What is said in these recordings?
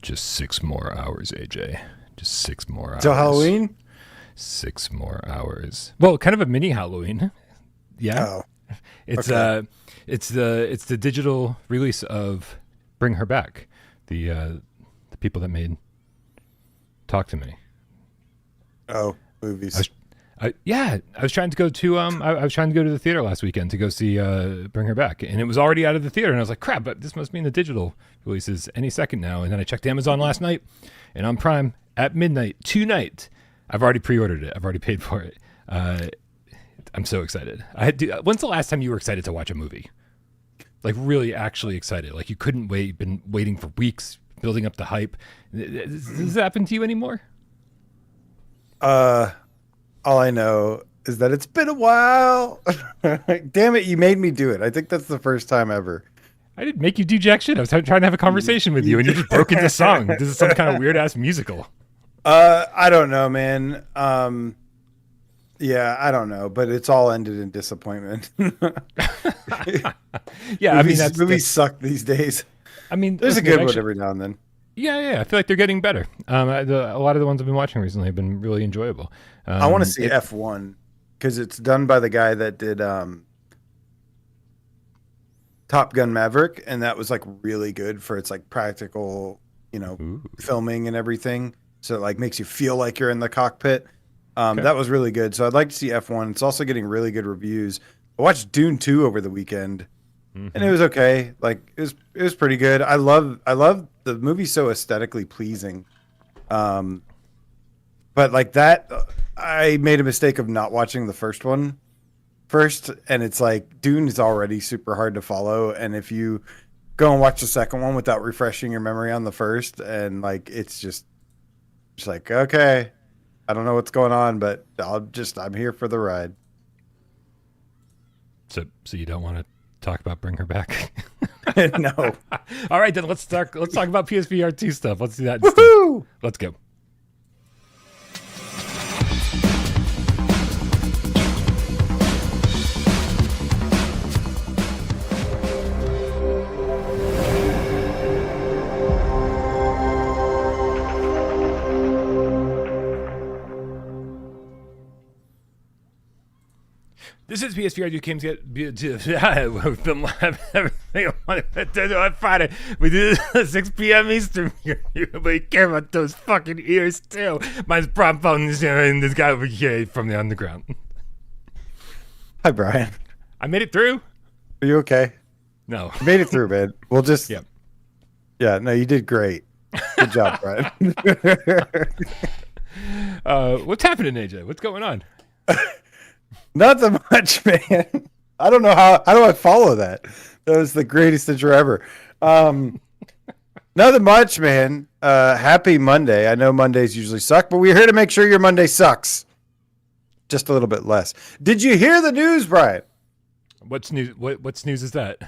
Just 6 more hours, AJ. Just 6 more hours. Till Halloween? 6 more hours. Well, kind of a mini Halloween. Yeah. Oh. It's Okay. it's the digital release of Bring Her Back. The people that made Talk to Me. Oh, movies. I was trying to go to I was trying to go to the theater last weekend to go see Bring Her Back, and it was already out of the theater, and I was like, crap, but this must mean the digital releases any second now. And then I checked Amazon last night, and on Prime at midnight tonight, I've already pre-ordered it. I've already paid for it. I'm so excited. When's the last time you were excited to watch a movie? Like really, actually excited? Like you couldn't wait. You've been waiting for weeks, building up the hype. Does this happen to you anymore? All I know is that it's been a while. Damn it, you made me do it. I think that's the first time ever. I didn't make you do jack shit. I was trying to have a conversation with you, and you just broke into song. This is some kind of weird ass musical. I don't know, man. Yeah, I don't know, but it's all ended in disappointment. Yeah, I mean, movies suck these days. I mean, There's a good one every now and then. Yeah. I feel like they're getting better. A lot of the ones I've been watching recently have been really enjoyable. I want to see F1 because it's done by the guy that did Top Gun Maverick, and that was like really good for its like practical, filming and everything. So it like makes you feel like you're in the cockpit. Okay. That was really good. So I'd like to see F1. It's also getting really good reviews. I watched Dune 2 over the weekend, and it was okay. Like it was pretty good. I love the movie, so aesthetically pleasing. But like that, I made a mistake of not watching the first one first, and it's like Dune is already super hard to follow, and if you go and watch the second one without refreshing your memory on the first, and like it's just like, okay, I don't know what's going on, but I'm here for the ride. So you don't want to talk about Bring Her Back? No. All right, then let's talk about PSVR2 stuff. Let's do that. Woohoo! Let's go. This is PSVR2 Games We've been live everything on Friday. We do this at 6 p.m. Eastern. But you care about those fucking ears too. Mine's prop phone and this guy over here from the underground. Hi, Brian. I made it through. Are you okay? No. You made it through, man. We'll just... Yep. Yeah, no, you did great. Good job, Brian. What's happening, AJ? What's going on? Nothing much, man. I don't know how do I follow that? That was the greatest intro ever. Nothing much, man. Happy Monday. I know Mondays usually suck, but we're here to make sure your Monday sucks. Just a little bit less. Did you hear the news, Brian? What's news? What's news is that?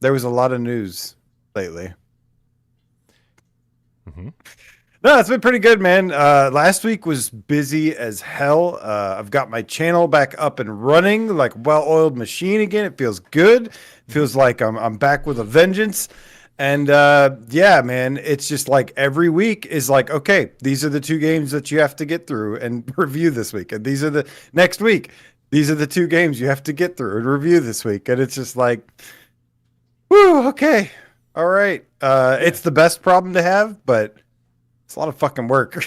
There was a lot of news lately. Mm-hmm. No, it's been pretty good, man. Last week was busy as hell. I've got my channel back up and running, like well-oiled machine again. It feels good. Feels like I'm back with a vengeance. And yeah, man, it's just like every week is like, okay, these are the 2 games that you have to get through and review this week. And these are the next week. These are the 2 games you have to get through and review this week. And it's just like, whoo, okay. All right. It's the best problem to have, but it's a lot of fucking work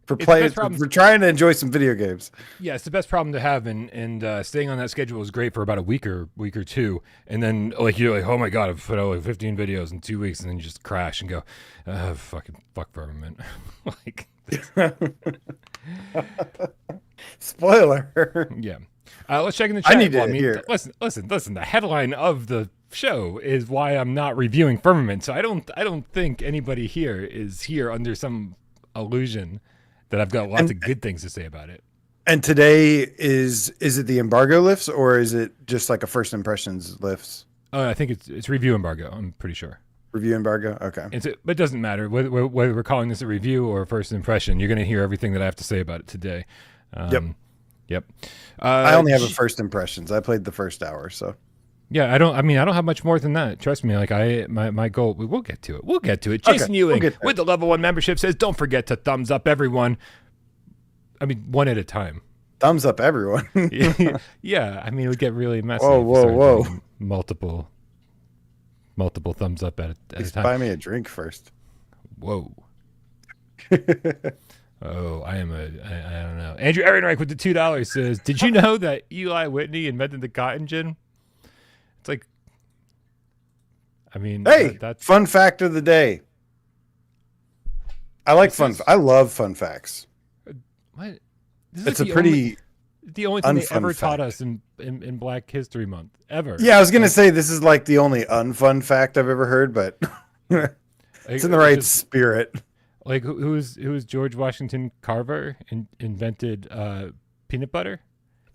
for playing, for trying to enjoy some video games. Yeah, it's the best problem to have, and staying on that schedule is great for about a week or 2, and then like you're like, oh my god, I've put out like 15 videos in 2 weeks, and then you just crash and go, fuck Firmament. Like, spoiler. Yeah. Let's check in the chat. I need to hear. Listen. The headline of the show is why I'm not reviewing Firmament. So I don't think anybody here is here under some illusion that I've got lots of good things to say about it. And today is it the embargo lifts, or is it just like a first impressions lifts? I think it's review embargo. I'm pretty sure. Review embargo. Okay. But it doesn't matter whether we're calling this a review or a first impression. You're going to hear everything that I have to say about it today. Yep. Yep. I only have a first impressions. I played the first hour, so. Yeah, I don't have much more than that. Trust me. Like my goal. We'll get to it. We'll get to it. Jason Okay, Ewing we'll get there. with the level 1 membership says, "Don't forget to thumbs up everyone." I mean, one at a time. Thumbs up, everyone. Yeah, I mean, it would get really messy. Whoa, if we whoa, started whoa. doing multiple thumbs up at a Please time. buy me a drink first. Whoa. Oh, I don't know. Andrew Ehrenreich with the $2 says, "Did you know that Eli Whitney invented the cotton gin?" It's like, I mean, Hey, that's fun fact of the day. I like I love fun facts. what? This It's like a pretty the only thing they unfun ever fact. taught us in Black History Month ever. Yeah, I was gonna say this is like the only unfun fact I've ever heard, but it's in the right spirit. Like who's George Washington Carver invented peanut butter?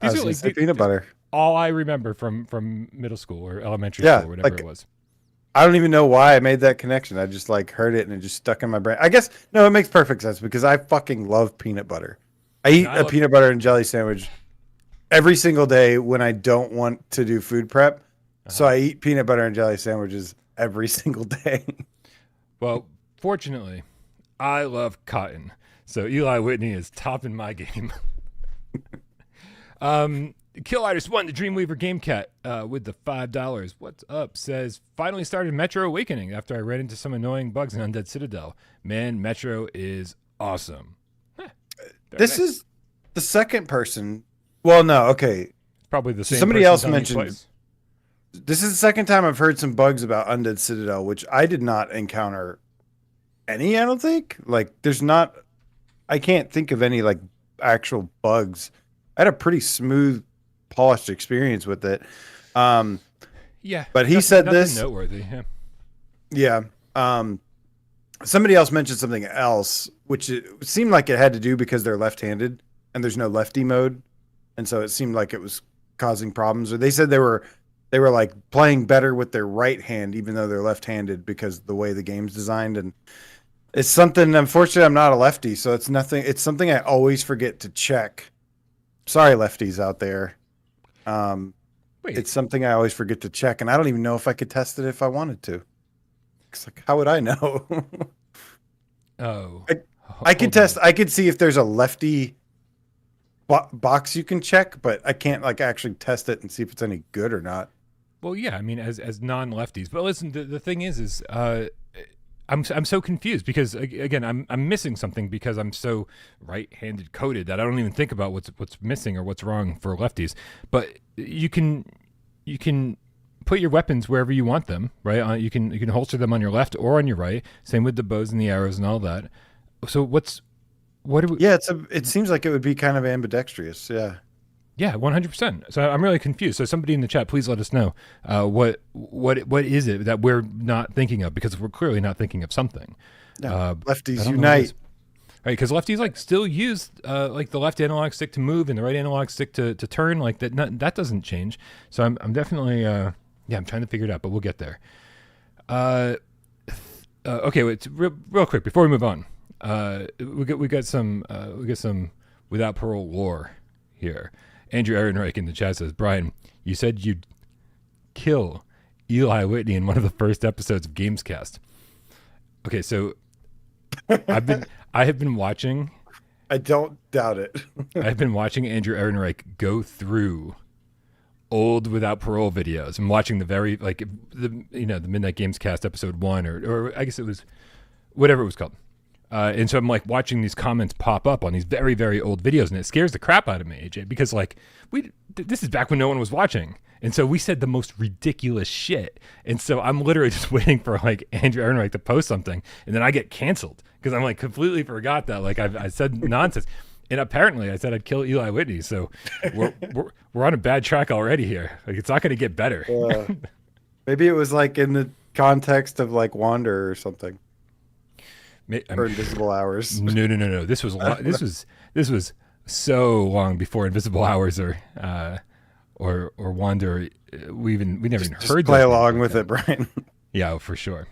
I was These are gonna like say peanut butter. all I remember from middle school or elementary Yeah, school, whatever like- it was. I don't even know why I made that connection. I just like heard it and it just stuck in my brain. I guess no, it makes perfect sense because I fucking love peanut butter. I eat a peanut butter and jelly sandwich every single day when I don't want to do food prep. So I eat peanut butter and jelly sandwiches every single day. Well, fortunately, I love cotton, so Eli Whitney is topping my game. Kill Artist 1, the Dreamweaver Game Cat, with the $5. What's up? Says, finally started Metro Awakening after I ran into some annoying bugs in Undead Citadel. Man, Metro is awesome. This is the second person. Well, no, okay. Probably the same. Somebody person else telling you mentioned. twice. This is the second time I've heard some bugs about Undead Citadel, which I did not encounter any, I don't think. Like, there's not. I can't think of any, like, actual bugs. I had a pretty smooth, polished experience with it. Yeah. But he nothing- said nothing this. noteworthy. Yeah. Yeah. Somebody else mentioned something else, which it seemed like it had to do because they're left-handed and there's no lefty mode, and so it seemed like it was causing problems. Or they said they were like playing better with their right hand, even though they're left-handed, because of the way the game's designed. And it's something. Unfortunately, I'm not a lefty, so it's nothing. It's something I always forget to check. Sorry, lefties out there. Wait. It's something I always forget to check, and I don't even know if I could test it if I wanted to. It's like, how would I know? Oh. I could test. I could see if there's a lefty box you can check, but I can't like actually test it and see if it's any good or not. Well, yeah, I mean, as non-lefties. But listen, the thing is I'm so confused because again, I'm missing something because I'm so right-handed coded that I don't even think about what's missing or what's wrong for lefties. But you can put your weapons wherever you want them, right? You can holster them on your left or on your right. Same with the bows and the arrows and all that. So what do we? Yeah, it seems like it would be kind of ambidextrous. Yeah. Yeah, 100%. So I'm really confused. So somebody in the chat, please let us know what is it that we're not thinking of, because we're clearly not thinking of something. No, I lefties don't know what it unite. is. Right, because lefties like still use like the left analog stick to move and the right analog stick to turn. Like that doesn't change. So I'm definitely I'm trying to figure it out, but we'll get there. Okay, wait, real quick before we move on. We got some Without Parole lore here. Andrew Ehrenreich in the chat says, Brian, you said you'd kill Eli Whitney in one of the first episodes of GAMESCAST. Okay, so I have been watching. I don't doubt it. I've been watching Andrew Ehrenreich go through old Without Parole videos. I'm watching the Midnight Gamescast episode 1 or I guess it was whatever it was called. And so I'm like watching these comments pop up on these very, very old videos, and it scares the crap out of me, AJ, because like this is back when no one was watching. And so we said the most ridiculous shit. And so I'm literally just waiting for like Andrew Ehrenreich to post something, and then I get canceled because I'm like completely forgot that like I said nonsense. And apparently I said I'd kill Eli Whitney. So we're on a bad track already here. Like it's not going to get better. Maybe it was like in the context of like Wander or something. Or Invisible Hours. No. This was this was so long before Invisible Hours or Wander. We never even heard. Play along with it, Brian. Yeah, for sure.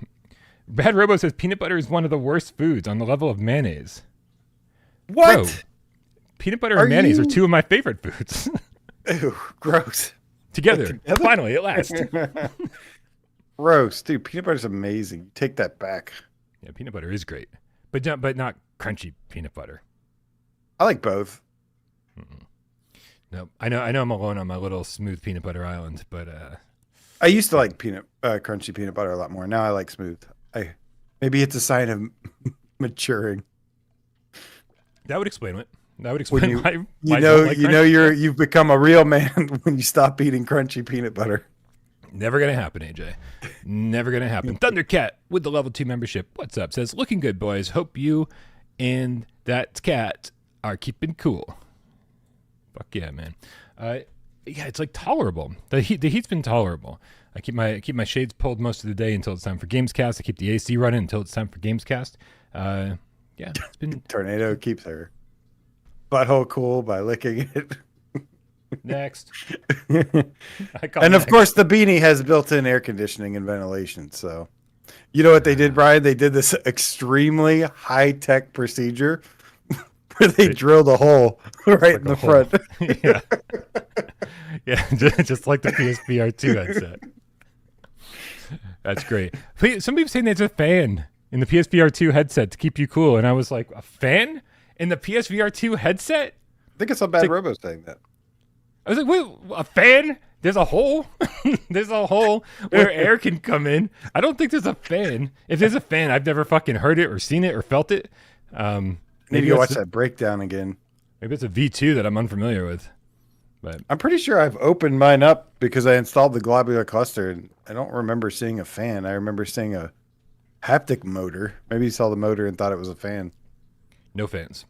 Bad Robo says peanut butter is one of the worst foods on the level of mayonnaise. What? Bro, peanut butter and mayonnaise are two of my favorite foods. Ew, gross. Together. Finally, at last. Gross, dude. Peanut butter's amazing. You take that back. Yeah, peanut butter is great, but not crunchy peanut butter. I like both. No, I know I'm alone on my little smooth peanut butter island, but I used to like crunchy peanut butter a lot more. Now I like smooth. Maybe it's a sign of maturing. That would explain it. That would explain why you've become a real man when you stop eating crunchy peanut butter. Never gonna happen, AJ. Never gonna happen. Thundercat with the level 2 membership. What's up? Says, looking good, boys. Hope you and that cat are keeping cool. Fuck yeah, man. Yeah, it's like tolerable. The heat's been tolerable. I keep my shades pulled most of the day until it's time for Gamescast. I keep the AC running until it's time for Gamescast. Yeah, it's been Tornado keeps her butthole cool by licking it. Next. And of course, the beanie has built-in air conditioning and ventilation. So, you know what they did, Brian? They did this extremely high-tech procedure where they drilled a hole right in the front. Yeah. Yeah, just like the PSVR2 headset. That's great. Some people saying there's a fan in the PSVR2 headset to keep you cool. And I was like, a fan in the PSVR2 headset? I think it's a bad Robo saying that. I was like, wait, a fan? There's a hole? There's a hole where air can come in. I don't think there's a fan. If there's a fan, I've never fucking heard it or seen it or felt it. Maybe watch that breakdown again. Maybe it's a V2 that I'm unfamiliar with. But I'm pretty sure I've opened mine up because I installed the globular cluster, and I don't remember seeing a fan. I remember seeing a haptic motor. Maybe you saw the motor and thought it was a fan. No fans.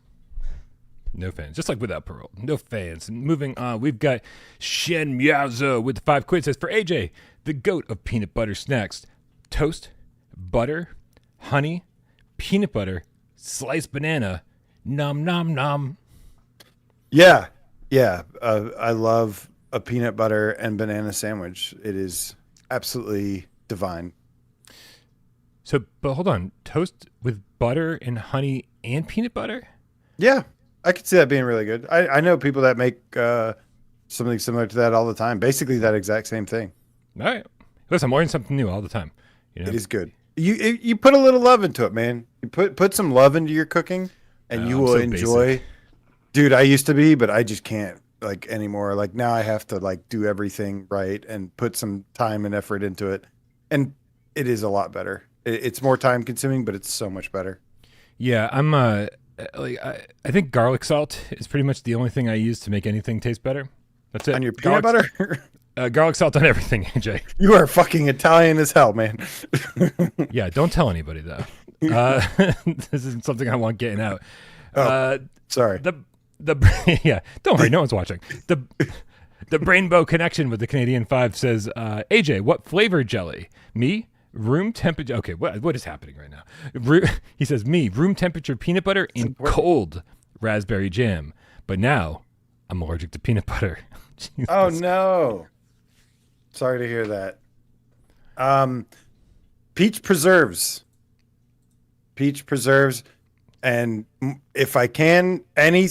No fans. Just like without Parole. No fans. Moving on, we've got Shen Miaozo with the 5 quid. Says, for AJ, the goat of peanut butter snacks. Toast, butter, honey, peanut butter, sliced banana, nom nom nom. Yeah. Yeah. I love a peanut butter and banana sandwich. It is absolutely divine. So, but hold on. Toast with butter and honey and peanut butter? Yeah. I could see that being really good. I know people that make something similar to that all the time. Basically, that exact same thing. All right. Listen, I'm learning something new all the time. You know? It is good. You put a little love into it, man. You put some love into your cooking, and you will enjoy. Basic. Dude, I used to be, but I just can't like anymore. Like now, I have to like do everything right and put some time and effort into it, and it is a lot better. It's more time consuming, but it's so much better. Yeah, I'm like I think garlic salt is pretty much the only thing I use to make anything taste better. That's it. On your peanut butter? Garlic salt on everything, AJ. You are fucking Italian as hell, man. Yeah, don't tell anybody though. This isn't something I want getting out. Sorry. Yeah, don't worry, no one's watching. The Brainbow connection with the Canadian 5 says, AJ, what flavor jelly? Me? Room temperature. Okay, what is happening right now? He says, me, room temperature peanut butter and cold raspberry jam. But now I'm allergic to peanut butter. Oh, no. Sorry to hear that. Peach preserves. Peach preserves. And if I can, any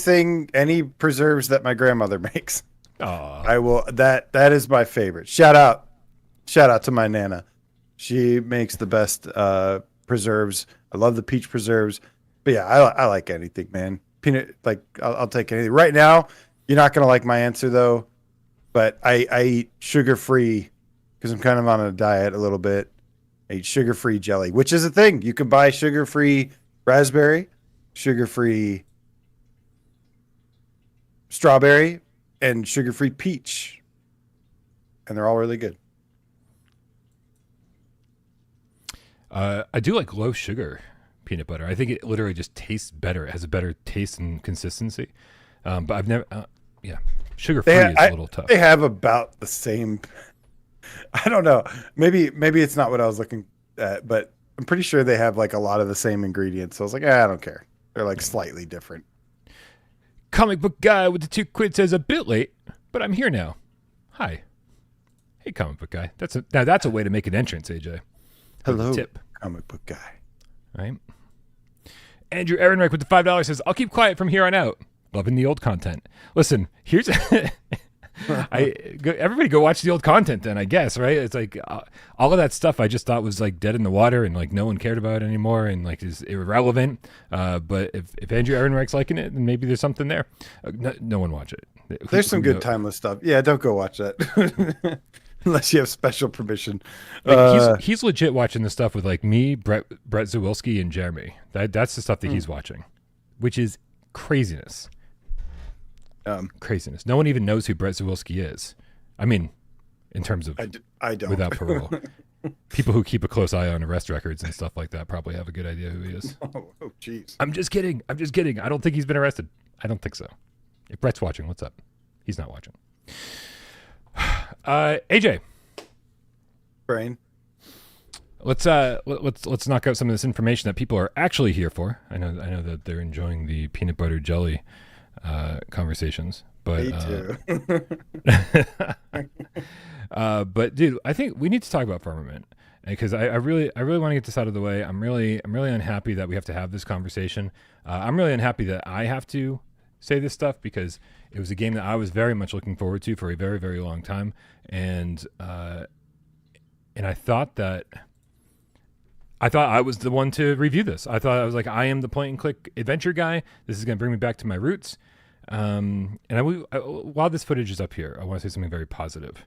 preserves that my grandmother makes. Aww. I will. That is my favorite. Shout out to my Nana. She makes the best preserves. I love the peach preserves. But yeah, I like anything, man. Peanut, like I'll take anything. Right now, you're not gonna like my answer though. But I eat sugar-free because I'm kind of on a diet a little bit. I eat sugar-free jelly, which is a thing. You can buy sugar-free raspberry, sugar-free strawberry, and sugar-free peach. And they're all really good. I do like low sugar peanut butter. I think it literally just tastes better. It has a better taste and consistency. But I've never, sugar free is a little tough. They have about the same. I don't know. Maybe it's not what I was looking at, but I'm pretty sure they have like a lot of the same ingredients. So I was like, I don't care. They're like slightly different. Comic book guy with the 2 quid says, a bit late, but I'm here now. Hi. Hey, comic book guy. That's a way to make an entrance, AJ. Hello, tip. Comic book guy. Right. Andrew Ehrenreich with the $5 says, I'll keep quiet from here on out. Loving the old content. Listen, here's Everybody go watch the old content then, I guess, right? It's like all of that stuff I just thought was like dead in the water and like no one cared about it anymore and like is irrelevant. But if Andrew Ehrenreich's liking it, then maybe there's something there. No one watch it. There's some good timeless stuff. Yeah, don't go watch that. Unless you have special permission. Like he's legit watching the stuff with like me, Brett Zawilski, and Jeremy. That's the stuff that he's watching, which is craziness. Craziness. No one even knows who Brett Zawilski is. I mean, in terms of I don't. Without Parole. People who keep a close eye on arrest records and stuff like that probably have a good idea who he is. Oh, jeez. I'm just kidding. I don't think he's been arrested. I don't think so. If Brett's watching, what's up? He's not watching. AJ, Brain. let's knock out some of this information that people are actually here for. I know that they're enjoying the peanut butter jelly conversations, but Me too. but dude, I think we need to talk about Firmament because I really want to get this out of the way. I'm really unhappy that we have to have this conversation. I'm really unhappy that I have to say this stuff because it was a game that I was very much looking forward to for a very, very long time. And I thought I was the one to review this. I thought I was like, I am the point and click adventure guy. This is going to bring me back to my roots. And while this footage is up here, I want to say something very positive.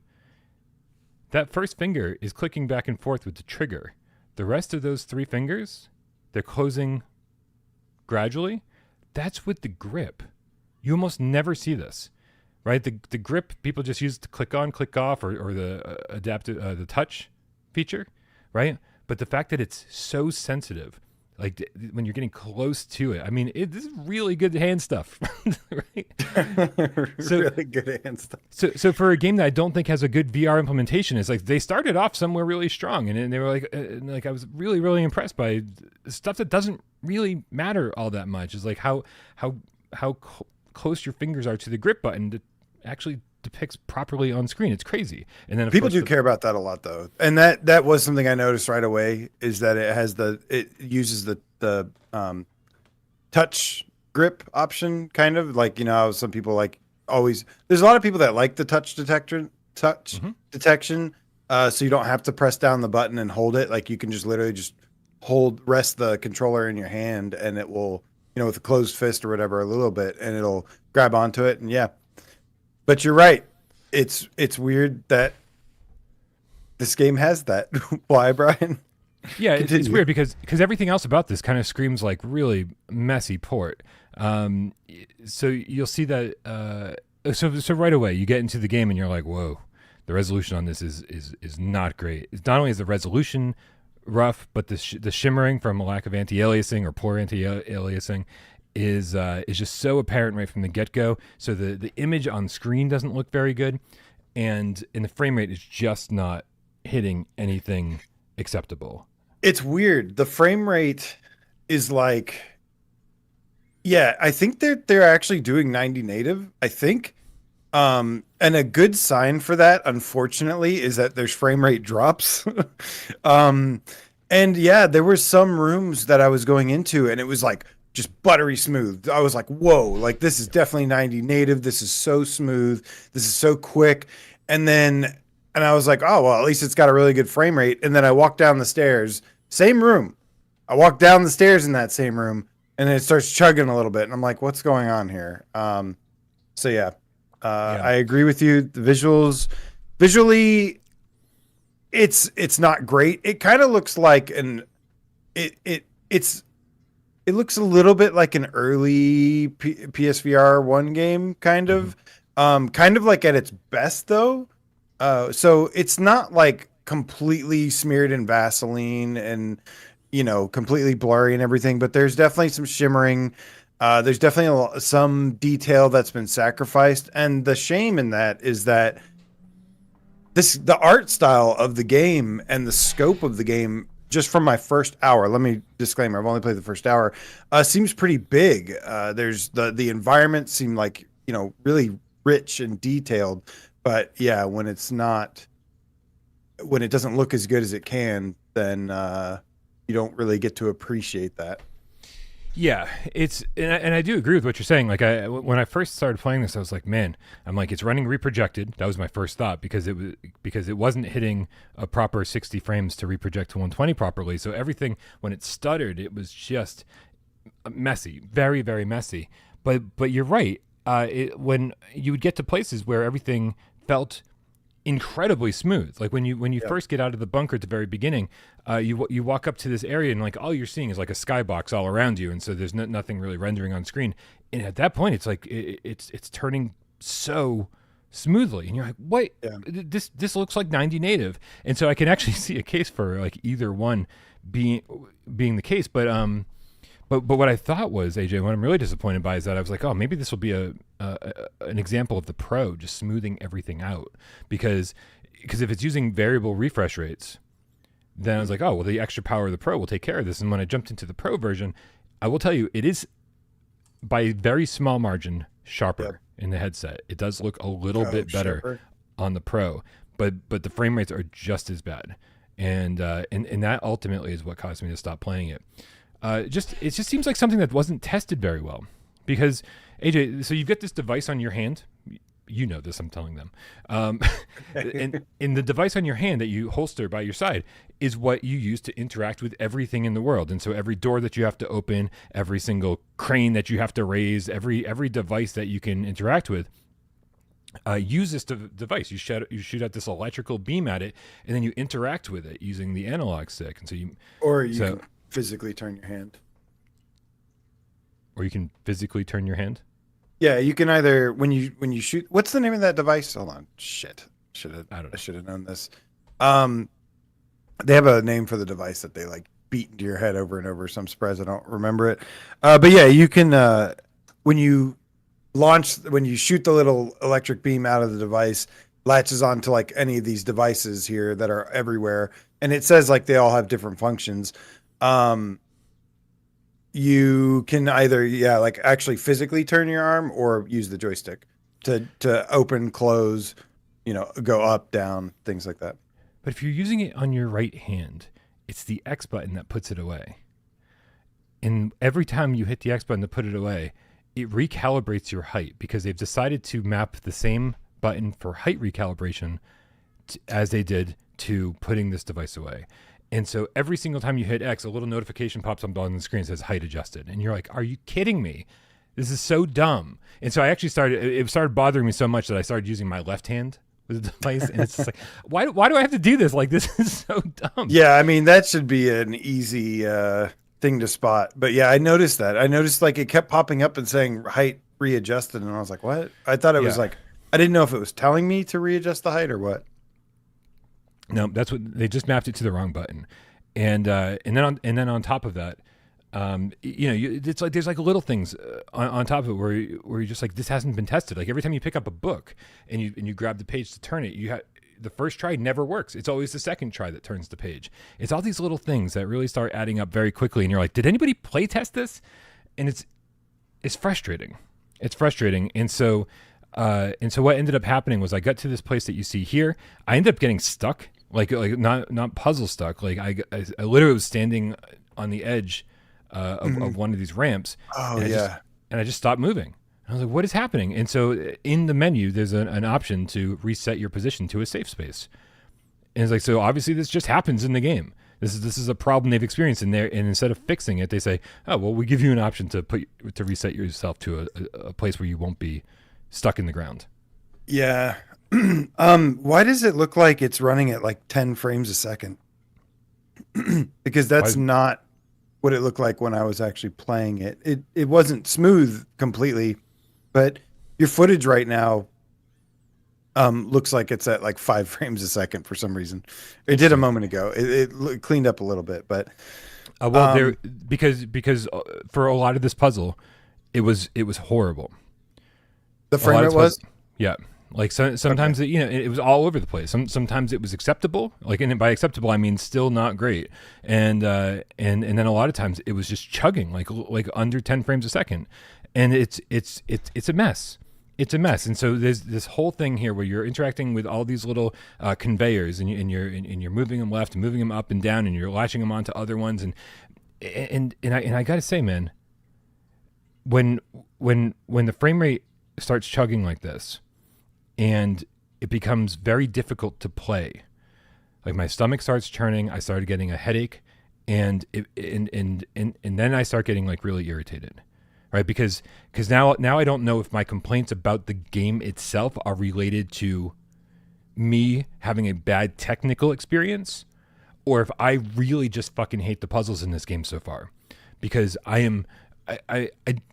That first finger is clicking back and forth with the trigger. The rest of those three fingers, they're closing gradually. That's with the grip. You almost never see this, right? The grip people just use to click on, click off, or the adaptive the touch feature, right? But the fact that it's so sensitive, like when you're getting close to it, I mean, this is really good hand stuff, right? Really good hand stuff. So for a game that I don't think has a good VR implementation, it's like they started off somewhere really strong, and they were like I was really, really impressed by stuff that doesn't really matter all that much. Is like how close your fingers are to the grip button to actually depicts properly on screen. It's crazy. And then people do care about that a lot though. And that was something I noticed right away is that it uses the touch grip option kind of like, how some people like always, there's a lot of people that like the touch detection. So you don't have to press down the button and hold it. Like you can just literally just rest the controller in your hand and it will, with a closed fist or whatever, a little bit, and it'll grab onto it. And yeah, but you're right. It's weird that this game has that. Why, Brian? Yeah, it's weird because everything else about this kind of screams like really messy port. So you'll see that. So right away you get into the game and you're like, whoa, the resolution on this is not great. It's not only is the resolution rough, but the shimmering from a lack of anti-aliasing or poor anti-aliasing is just so apparent right from the get-go. So the image on screen doesn't look very good, and the frame rate is just not hitting anything acceptable. It's weird. The frame rate is like, yeah, I think they're actually doing 90 native, I think. And a good sign for that, unfortunately, is that there's frame rate drops. And yeah, there were some rooms that I was going into and it was like just buttery smooth. I was like, whoa, like this is definitely 90 native. This is so smooth. This is so quick. And I was like, oh, well, at least it's got a really good frame rate. And then I walked down the stairs, same room. I walked down the stairs in that same room and then it starts chugging a little bit. And I'm like, what's going on here? So yeah. I agree with you. The visually, it's not great. It kind of looks like it looks a little bit like an early PSVR 1 game, kind of like at its best though. So it's not like completely smeared in Vaseline and completely blurry and everything, but there's definitely some shimmering. There's definitely some detail that's been sacrificed. And the shame in that is that the art style of the game and the scope of the game, just from my first hour, let me disclaimer, I've only played the first hour, seems pretty big. There's the environment seemed like, really rich and detailed, but yeah, when it doesn't look as good as it can, then you don't really get to appreciate that. Yeah, and I do agree with what you're saying. Like when I first started playing this, I was like, man, I'm like, it's running reprojected. That was my first thought because it wasn't hitting a proper 60 frames to reproject to 120 properly. So everything, when it stuttered, it was just messy, very, very messy. But you're right. When you would get to places where everything felt incredibly smooth, like when you first get out of the bunker at the very beginning, you walk up to this area and like all you're seeing is like a skybox all around you, and so there's nothing really rendering on screen. And at that point, it's like it's turning so smoothly, and you're like, what? Yeah. This looks like 90 native, and so I can actually see a case for like either one being the case, but what I thought was, AJ, what I'm really disappointed by is that I was like, oh, maybe this will be an example of the Pro just smoothing everything out, because if it's using variable refresh rates, then I was like, oh, well, the extra power of the Pro will take care of this. And when I jumped into the Pro version, I will tell you, it is by a very small margin sharper in the headset. It does look a little bit better on the Pro, but the frame rates are just as bad, and that ultimately is what caused me to stop playing it. It just seems like something that wasn't tested very well, because AJ, so you've got this device on your hand. You know this, I'm telling them. And the device on your hand that you holster by your side is what you use to interact with everything in the world. And so every door that you have to open, every single crane that you have to raise, every device that you can interact with, use this device. You shoot out this electrical beam at it, and then you interact with it using the analog stick. And so you can physically turn your hand. Or you can physically turn your hand? Yeah, you can either when you shoot. What's the name of that device? Hold on. Shit. I should have known this. They have a name for the device that they like beat into your head over and over. So I'm surprised I don't remember it. But yeah, you can when you shoot the little electric beam out of the device, latches onto like any of these devices here that are everywhere, and it says like they all have different functions. You can either like actually physically turn your arm or use the joystick to open, close, go up, down, things like that. But if you're using it on your right hand, it's the X button that puts it away. And every time you hit the X button to put it away, it recalibrates your height, because they've decided to map the same button for height recalibration as they did to putting this device away. And so every single time you hit X, a little notification pops up on the screen that says height adjusted. And you're like, are you kidding me? This is so dumb. And so I actually started bothering me so much that I started using my left hand with the device. And it's just like, why do I have to do this? Like, this is so dumb. Yeah, I mean, that should be an easy thing to spot. But yeah, I noticed that. I noticed like it kept popping up and saying height readjusted. And I was like, what? I thought it was like, I didn't know if it was telling me to readjust the height or what. No, that's what they just mapped it to the wrong button, and then on top of that, it's like there's like little things on top of it where you're just like, this hasn't been tested. Like every time you pick up a book and you grab the page to turn it, the first try never works. It's always the second try that turns the page. It's all these little things that really start adding up very quickly, and you're like, did anybody play test this? And it's frustrating. It's frustrating, and so what ended up happening was I got to this place that you see here. I ended up getting stuck. Like not puzzle stuck. Like I literally was standing on the edge of one of these ramps. Oh, and I just stopped moving. I was like, what is happening? And so in the menu, there's an option to reset your position to a safe space. And it's like, so obviously this just happens in the game. This is a problem they've experienced in there. And instead of fixing it, they say, oh, well, we give you an option to reset yourself to a place where you won't be stuck in the ground. Yeah. Why does it look like it's running at like 10 frames a second? Because that's not what it looked like when I was actually playing it. It wasn't smooth completely, but your footage right now looks like it's at like 5 frames a second for some reason. It did a moment ago. It cleaned up a little bit, but because for a lot of this puzzle, it was horrible. The frame rate was? Yeah. Like sometimes it was all over the place. Sometimes it was acceptable. Like, and by acceptable I mean still not great. And then a lot of times it was just chugging like under 10 frames a second. And it's a mess. It's a mess. And so there's this whole thing here where you're interacting with all these little conveyors, and you're moving them left and moving them up and down, and you're latching them onto other ones, and I got to say, man, when when the frame rate starts chugging like this, and it becomes very difficult to play. Like my stomach starts churning. I started getting a headache, and then I start getting like really irritated, right? Because now I don't know if my complaints about the game itself are related to me having a bad technical experience, or if I really just fucking hate the puzzles in this game so far. Because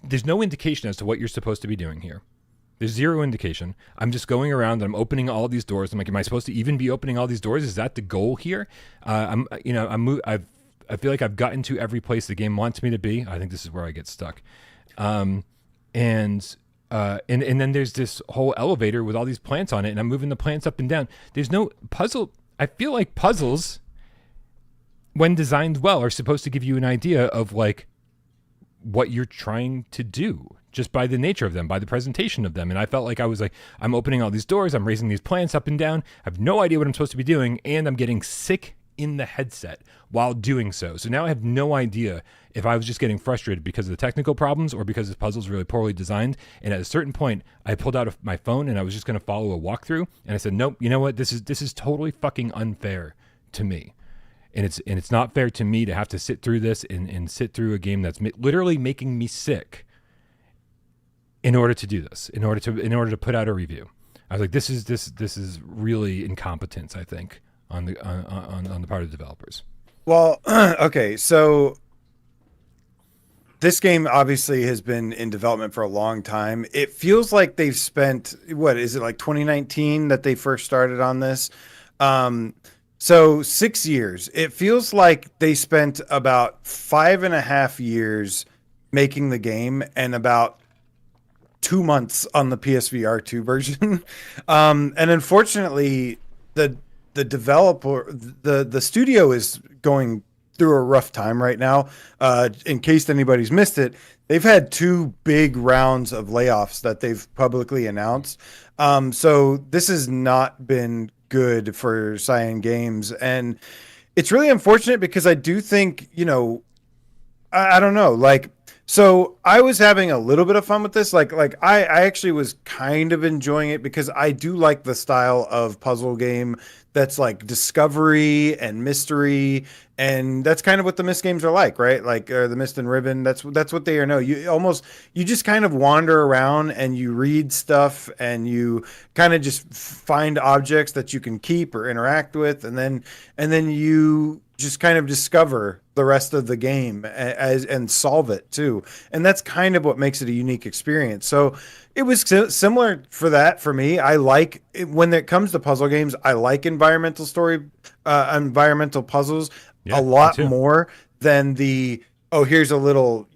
there's no indication as to what you're supposed to be doing here. There's zero indication. I'm just going around and I'm opening all these doors. I'm like, am I supposed to even be opening all these doors? Is that the goal here? I feel like I've gotten to every place the game wants me to be. I think this is where I get stuck. And then there's this whole elevator with all these plants on it, and I'm moving the plants up and down. There's no puzzle. I feel like puzzles, when designed well, are supposed to give you an idea of like what you're trying to do, just by the nature of them, by the presentation of them. And I felt like I was like, I'm opening all these doors, I'm raising these plants up and down, I have no idea what I'm supposed to be doing, and I'm getting sick in the headset while doing so. So now I have no idea if I was just getting frustrated because of the technical problems or because the puzzle's really poorly designed. And at a certain point, I pulled out my phone and I was just going to follow a walkthrough. And I said, nope, you know what? This is totally fucking unfair to me. And it's not fair to me to have to sit through this and sit through a game that's literally making me sick in order to do this, in order to put out a review. I was like, this is really incompetence, I think, on the part of the developers. Well, okay, so this game obviously has been in development for a long time. It feels like they've spent, what is it, like 2019 that they first started on this? So 6 years. It feels like they spent about 5.5 years making the game and about 2 months on the PSVR2 version. And unfortunately, the developer, the studio is going through a rough time right now. In case anybody's missed it, they've had 2 big rounds of layoffs that they've publicly announced. So this has not been good for Cyan Games, and it's really unfortunate because I do think, I don't know, like, so I was having a little bit of fun with this. Like I actually was kind of enjoying it because I do like the style of puzzle game that's like discovery and mystery, and that's kind of what the Myst games are like, right? Like the Myst and Ribbon. That's what they are. No, you just kind of wander around and you read stuff and you kind of just find objects that you can keep or interact with, and then you just kind of discover the rest of the game and solve it too. And that's kind of what makes it a unique experience. So it was similar for that for me. I like when it comes to puzzle games, I like environmental puzzles a lot more than here's a little,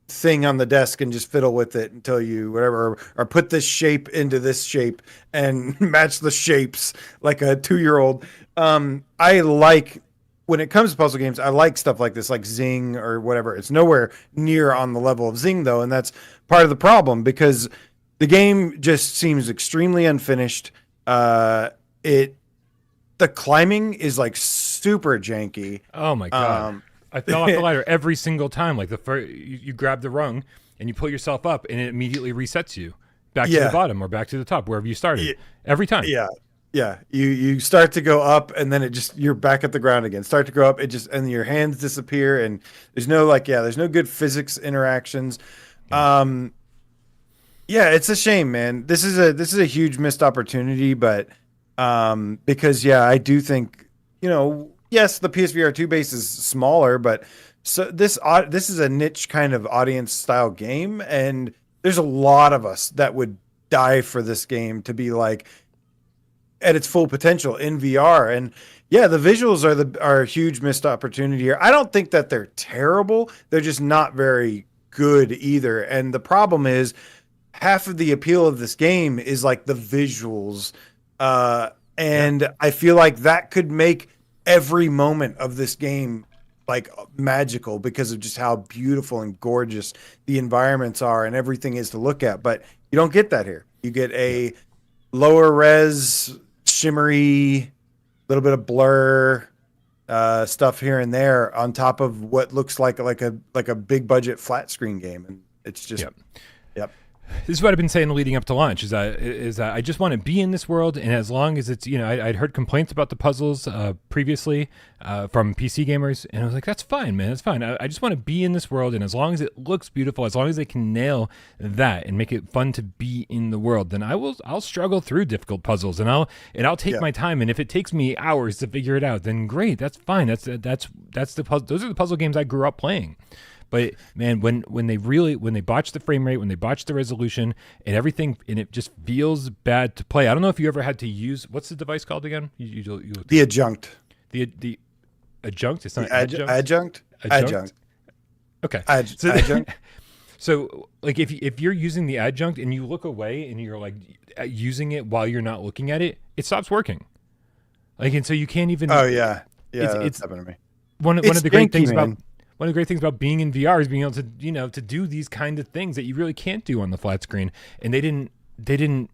thing on the desk and just fiddle with it until you whatever, or put this shape into this shape and match the shapes like a 2-year-old. I like, when it comes to puzzle games, I like stuff like this, like Zing or whatever. It's nowhere near on the level of Zing, though, and that's part of the problem because the game just seems extremely unfinished. The climbing is like super janky. Oh my god! I fell off the ladder every single time. Like you grab the rung and you pull yourself up, and it immediately resets you back to the bottom or back to the top wherever you started every time. Yeah, you start to go up and then you're back at the ground again. Start to go up, and your hands disappear, and there's no good physics interactions. Yeah, it's a shame, man. This is a huge missed opportunity, but because I do think, yes, the PSVR2 base is smaller, but so this is a niche kind of audience style game, and there's a lot of us that would die for this game to be like at its full potential in VR. And the visuals are a huge missed opportunity here. I don't think that they're terrible. They're just not very good either. And the problem is half of the appeal of this game is like the visuals. And I feel like that could make every moment of this game like magical because of just how beautiful and gorgeous the environments are and everything is to look at. But you don't get that here. You get a lower res, shimmery, little bit of blur stuff here and there on top of what looks like a big budget flat screen game, and It's just, Yep. yep. This is what I've been saying leading up to launch is that I just want to be in this world. And as long as it's, I'd heard complaints about the puzzles previously from PC gamers. And I was like, that's fine, man. That's fine. I just want to be in this world. And as long as it looks beautiful, as long as they can nail that and make it fun to be in the world, then I'll struggle through difficult puzzles and I'll take my time. And if it takes me hours to figure it out, then great. That's fine. That's the puzzle. Those are the puzzle games I grew up playing. But man, when they botch the frame rate, when they botch the resolution and everything, and it just feels bad to play. I don't know if you ever had to use, what's the device called again? The adjunct. The adjunct. It's not adjunct. Okay. Adjunct. So like if you're using the adjunct and you look away and you're like using it while you're not looking at it, it stops working. Like, and so you can't even. Oh yeah, it's happened to me. One of the great things about being in VR is being able to, to do these kind of things that you really can't do on the flat screen. And they didn't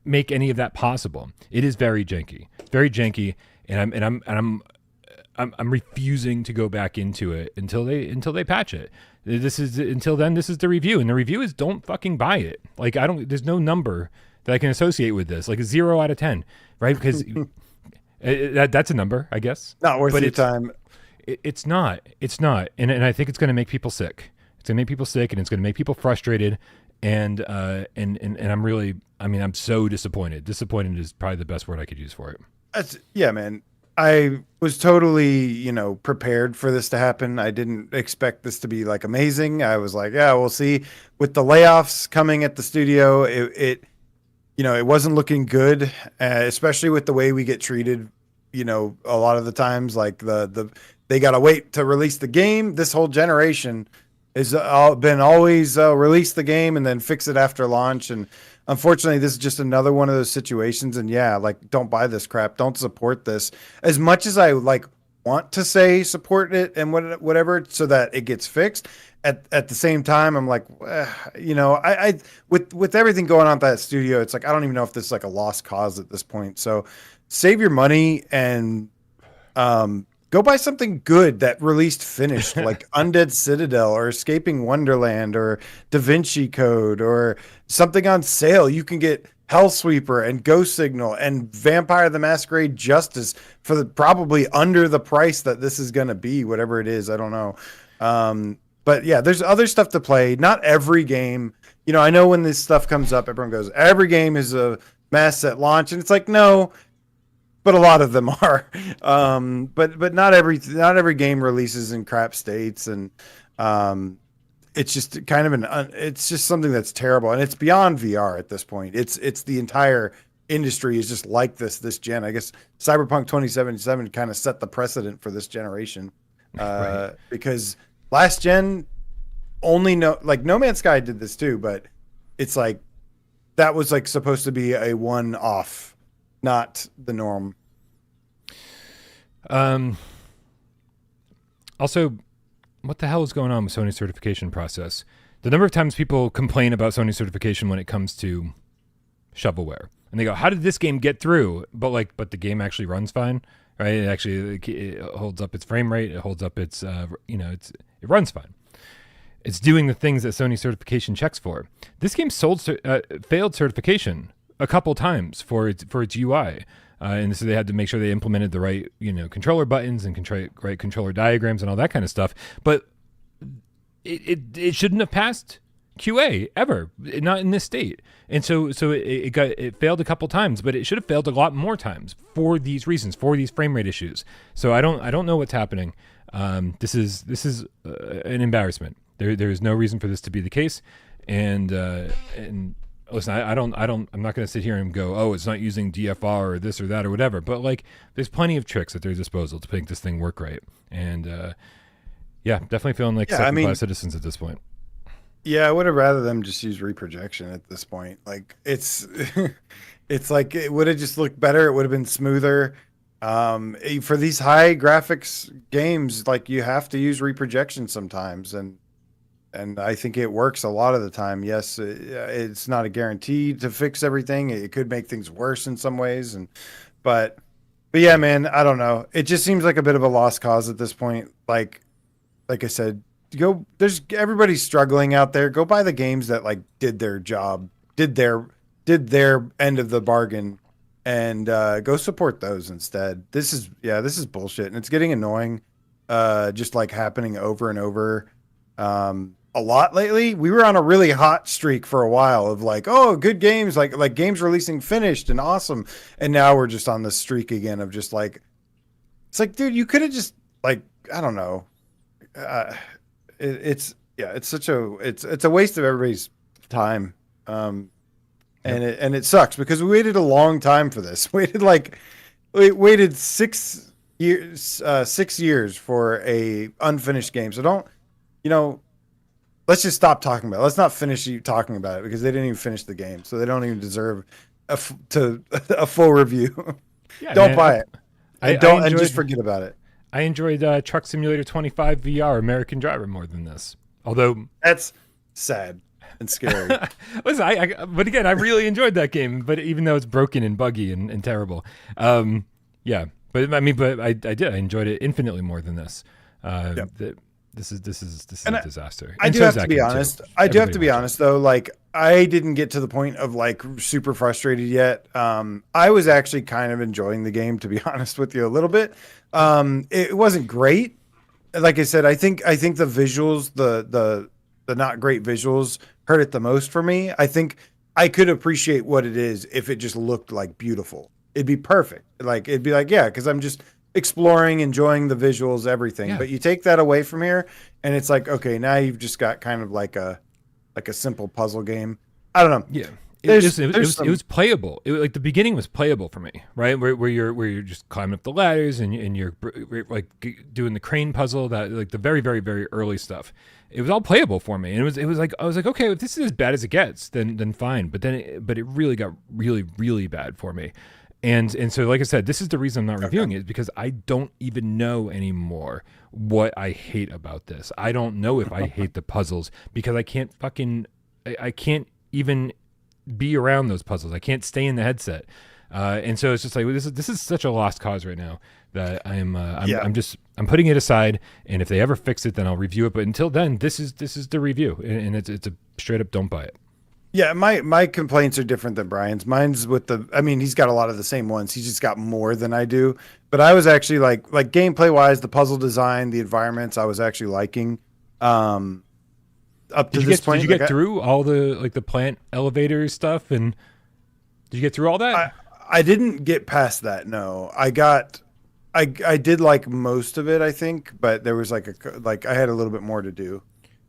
make any of that possible. It is very janky, and I'm refusing to go back into it until they patch it. Until then, this is the review, and the review is don't fucking buy it. Like there's no number that I can associate with this, like a 0 out of 10, right? Because that's a number, I guess. Not worth your time. It's not, and I think it's going to make people sick. It's going to make people sick, and it's going to make people frustrated, and I'm so disappointed. Disappointed is probably the best word I could use for it. Man. I was totally, prepared for this to happen. I didn't expect this to be like amazing. I was like, yeah, we'll see. With the layoffs coming at the studio, it wasn't looking good, especially with the way we get treated. A lot of the times, like they got to wait to release the game. This whole generation has been always release the game and then fix it after launch. And unfortunately, this is just another one of those situations. And yeah, like, don't buy this crap. Don't support this. As much as I want to say support it and whatever, so that it gets fixed. At the same time, I'm like, I with everything going on at that studio, it's like I don't even know if this is like a lost cause at this point. So save your money and go buy something good that released finished, like Undead Citadel or Escaping Wonderland or Da Vinci Code or something on sale. You can get Hellsweeper and Ghost Signal and Vampire the Masquerade Justice for probably under the price that this is going to be, whatever it is. I don't know. But yeah, there's other stuff to play. Not every game. I know when this stuff comes up, everyone goes, every game is a mess at launch. And it's like, no, but a lot of them are. But not every game releases in crap states, and it's just kind of it's just something that's terrible, and it's beyond VR at this point. It's the entire industry is just like this gen. I guess Cyberpunk 2077 kind of set the precedent for this generation, right. Because last gen No Man's Sky did this too, but it's like that was like supposed to be a one-off. Not the norm. Also, what the hell is going on with Sony's certification process? The number of times people complain about Sony certification when it comes to shovelware, and they go, "How did this game get through?" But the game actually runs fine, right? It holds up its frame rate. It holds up its, it runs fine. It's doing the things that Sony certification checks for. This game failed certification a couple times for its UI, and so they had to make sure they implemented the right controller buttons and right controller diagrams and all that kind of stuff. But it shouldn't have passed QA ever, not in this state. And so it failed a couple times, but it should have failed a lot more times for these reasons, for these frame rate issues. So I don't know what's happening. This is an embarrassment. There is no reason for this to be the case, and listen, I'm not going to sit here and go, oh, it's not using DFR or this or that or whatever. But there's plenty of tricks at their disposal to make this thing work right. And definitely feeling like second-class citizens at this point. Yeah, I would have rather them just use reprojection at this point. Like it's like it would have just looked better. It would have been smoother. For these high graphics games, you have to use reprojection sometimes, and I think it works a lot of the time. Yes, it's not a guarantee to fix everything. It could make things worse in some ways, but yeah, man, I don't know. It just seems like a bit of a lost cause at this point. Like I said, go. There's everybody's struggling out there. Go buy the games that like did their job, did their end of the bargain, and go support those instead. This is bullshit, and it's getting annoying. Just like happening over and over. A lot lately. We were on a really hot streak for a while of like, oh, good games, like games releasing finished and awesome, and now we're just on this streak again of just like, it's like, dude, you could have just like, I don't know, it's a waste of everybody's time, and it sucks because we waited a long time for this. We waited 6 years for a unfinished game. So don't, let's just stop talking about it. Let's not finish talking about it because they didn't even finish the game. So they don't even deserve a full review. Yeah, don't man, buy it. And just forget about it. I enjoyed Truck Simulator 25 VR American Driver more than this. Although that's sad and scary. Listen, but again, I really enjoyed that game. But even though it's broken and buggy and terrible, yeah. But I mean, I did. I enjoyed it infinitely more than this. Yep. This is a disaster. I do have to be honest. I do have to be honest though. Like I didn't get to the point of like super frustrated yet. I was actually kind of enjoying the game, to be honest with you, a little bit. It wasn't great. Like I said, I think the visuals, the not great visuals hurt it the most for me. I think I could appreciate what it is if it just looked like beautiful. It'd be perfect. Like it'd be like, yeah, because I'm just exploring, enjoying the visuals, everything. Yeah. But you take that away from here, and it's like, okay, now you've just got kind of like a simple puzzle game. I don't know. Yeah, it was playable. Like the beginning was playable for me, right? Where you're just climbing up the ladders and you're like doing the crane puzzle, that like the very very very early stuff. It was all playable for me, and it was like I was like, okay, if this is as bad as it gets, then fine. But it really got really really bad for me. And so, like I said, this is the reason I'm not reviewing it, because I don't even know anymore what I hate about this. I don't know if I hate the puzzles because I can't even be around those puzzles. I can't stay in the headset. And so it's just like, this is such a lost cause right now that I'm putting it aside. And if they ever fix it, then I'll review it. But until then, this is the review, and it's a straight up don't buy it. Yeah, my complaints are different than Brian's. Mine's he's got a lot of the same ones. He's just got more than I do. But I was actually like gameplay wise, the puzzle design, the environments, I was actually liking. Up to this point, did you get through all the the plant elevator stuff? And did you get through all that? I didn't get past that. No, I did like most of it, I think, but there was I had a little bit more to do.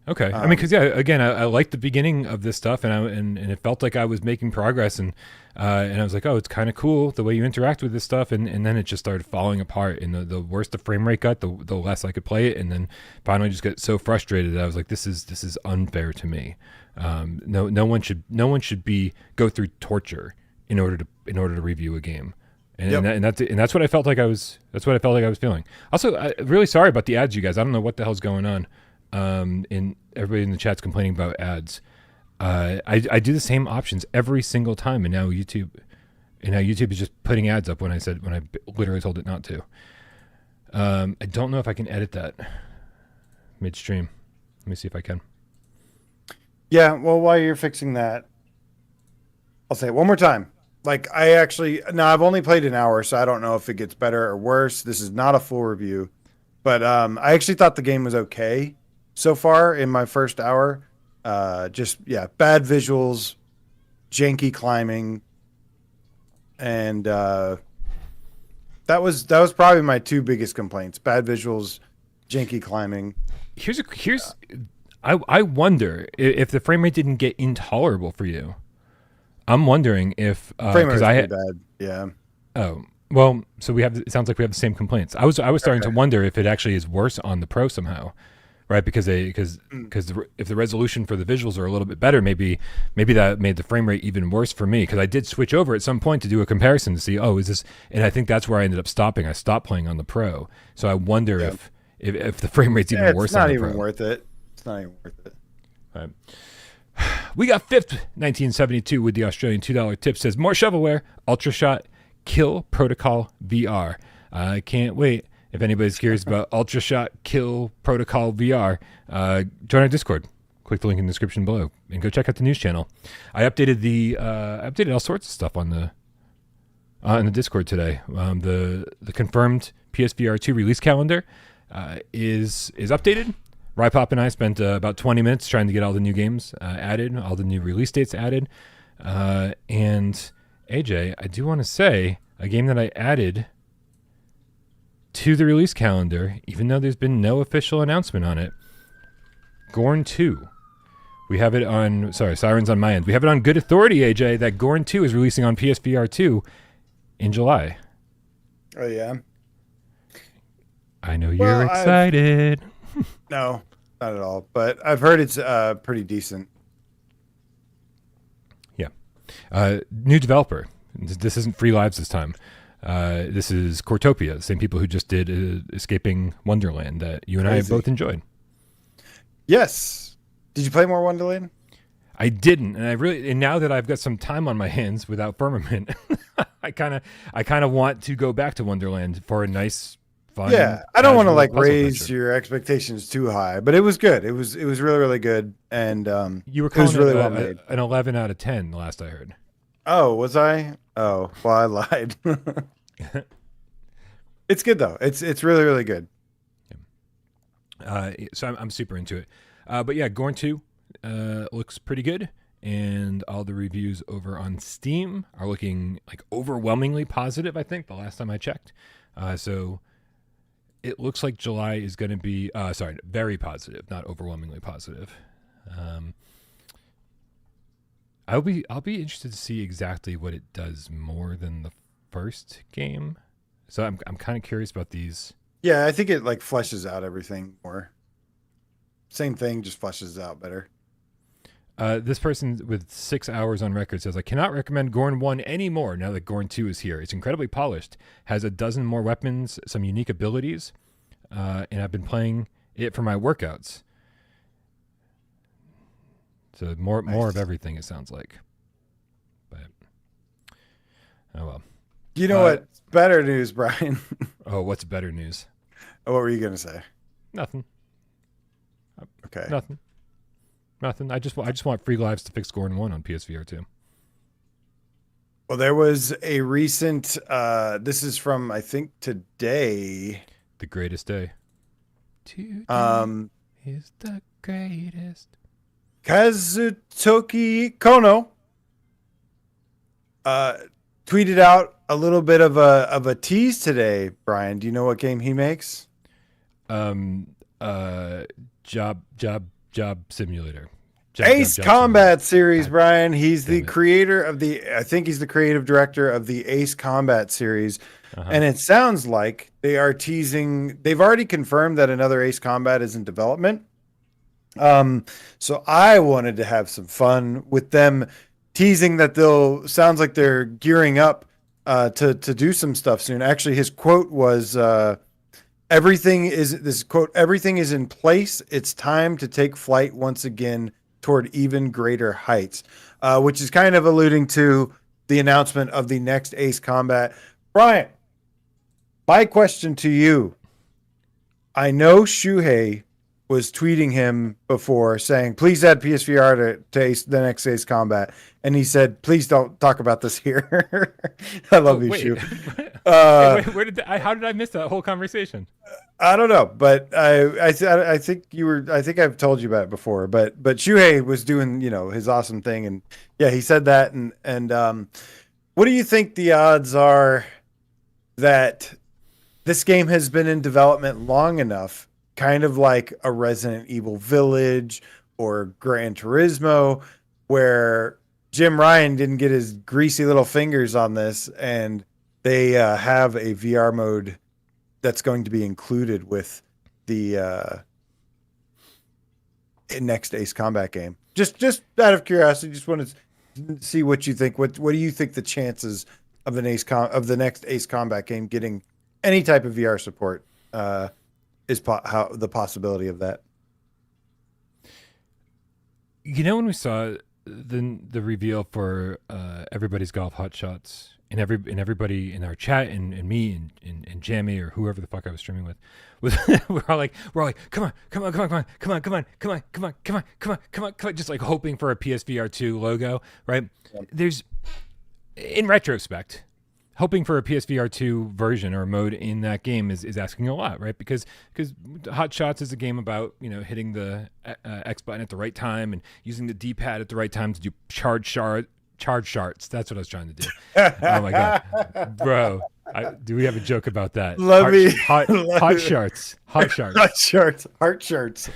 Okay. I mean, because again, I liked the beginning of this stuff, and it felt like I was making progress, and I was like, oh, it's kind of cool the way you interact with this stuff, and then it just started falling apart. And the worse the frame rate got, the less I could play it, and then finally just get so frustrated that I was like, this is unfair to me. No one should go through torture in order to review a game. And that's what I felt like I was. That's what I felt like I was feeling. Also, I'm really sorry about the ads, you guys. I don't know what the hell's going on. And everybody in the chat's complaining about ads. I do the same options every single time, and now YouTube is just putting ads up when I literally told it not to. I don't know if I can edit that midstream. Let me see if I can. Yeah, well, while you're fixing that, I'll say it one more time. I've only played an hour, so I don't know if it gets better or worse. This is not a full review, but I actually thought the game was okay so far in my first hour. Bad visuals, janky climbing, and that was probably my two biggest complaints: bad visuals, janky climbing. I wonder if the frame rate didn't get intolerable for you. I'm wondering if frame rate bad. Yeah. Oh well, so it sounds like we have the same complaints. I was starting to wonder if it actually is worse on the Pro somehow. Right, because if the resolution for the visuals are a little bit better, maybe that made the frame rate even worse for me. Because I did switch over at some point to do a comparison to see, is this? And I think that's where I ended up stopping. I stopped playing on the Pro, so I wonder if the frame rate's even worse. It's not on the even Pro. worth it. It's not even worth it. All right. We got fifth 1972 with the Australian $2 tip. Says more shovelware, Ultra Shot, Kill Protocol VR. I can't wait. If anybody's curious about Ultra Shot Kill Protocol VR, join our Discord. Click the link in the description below and go check out the news channel. I updated all sorts of stuff on the Discord today. The confirmed PSVR2 release calendar is updated. Rypop and I spent about 20 minutes trying to get all the new games added, all the new release dates added. And AJ, I do want to say a game that I added to the release calendar, even though there's been no official announcement on it, Gorn 2. We have it on, Sirens on my end. We have it on good authority, AJ, that Gorn 2 is releasing on PSVR 2 in July. Oh, yeah? I know you're excited. No, not at all. But I've heard it's pretty decent. Yeah. New developer. This isn't Free Lives this time. This is Cortopia, the same people who just did Escaping Wonderland that you and I have both enjoyed. Yes. Did you play more Wonderland? I didn't, and now that I've got some time on my hands without Firmament, I kind of want to go back to Wonderland for a nice, fun. Yeah, I don't want to like raise adventure. your expectations too high, but it was good. It was really really good, and You were it was calling really it well made. an 11 out of 10 last I heard. Oh, was I? Oh, well, I lied. It's good though. It's really really good. So I'm super into it. But yeah, Gorn 2 looks pretty good, and all the reviews over on Steam are looking like overwhelmingly positive, I think, the last time I checked. So it looks like July is going to be, very positive, not overwhelmingly positive. I'll be interested to see exactly what it does more than the first game. So I'm kind of curious about these. Yeah, I think it like fleshes out everything more. Same thing, just fleshes it out better. This person with 6 hours on record says, I cannot recommend Gorn 1 anymore now that Gorn 2 is here. It's incredibly polished, has a dozen more weapons, some unique abilities, and I've been playing it for my workouts. So more of everything, it sounds like. But, oh well. You know what? Better news, Brian. Oh, what's better news? What were you going to say? Nothing. Okay. Nothing. I just want Free Lives to fix Gorn 1 on PSVR 2. Well, there was a recent, this is from, I think, today. The greatest day. Today is the greatest. Kazutoki Kono tweeted out a little bit of a tease today. Brian, do you know what game he makes? Job simulator. Ace Combat series, God Brian. He's the damn it. creator of I think he's the creative director of the Ace Combat series. And it sounds like they are teasing, they've already confirmed that another Ace Combat is in development. So I wanted to have some fun with them teasing that sounds like they're gearing up to do some stuff soon. Actually, his quote was, everything is in place. It's time to take flight once again toward even greater heights, which is kind of alluding to the announcement of the next Ace Combat. Brian, my question to you, I know Shuhei was tweeting him before saying, please add PSVR to the next Ace Combat. And he said, please don't talk about this here. I love you, Shu. How did I miss that whole conversation? I don't know, but I think I've told you about it before, but Shuhei was doing, his awesome thing. And yeah, he said that. And what do you think the odds are that this game has been in development long enough, kind of like a Resident Evil Village or Gran Turismo, where Jim Ryan didn't get his greasy little fingers on this, and they have a VR mode that's going to be included with the next Ace Combat game? Just out of curiosity, just want to see what you think. What do you think the chances of the next Ace Combat game getting any type of VR support is how the possibility of that? When we saw the reveal for Everybody's Golf Hot Shots and everybody in our chat and me and Jamie or whoever the fuck I was streaming with was we're all like come on, just like hoping for a PSVR2 logo, right? Yep. There's, in retrospect, hoping for a PSVR2 version or mode in that game is asking a lot, right? Because Hot Shots is a game about, you know, hitting the X button at the right time and using the D-pad at the right time to do charge shards. That's what I was trying to do. Oh my god, bro! Do we have a joke about that? Hot shards. Heart shirts.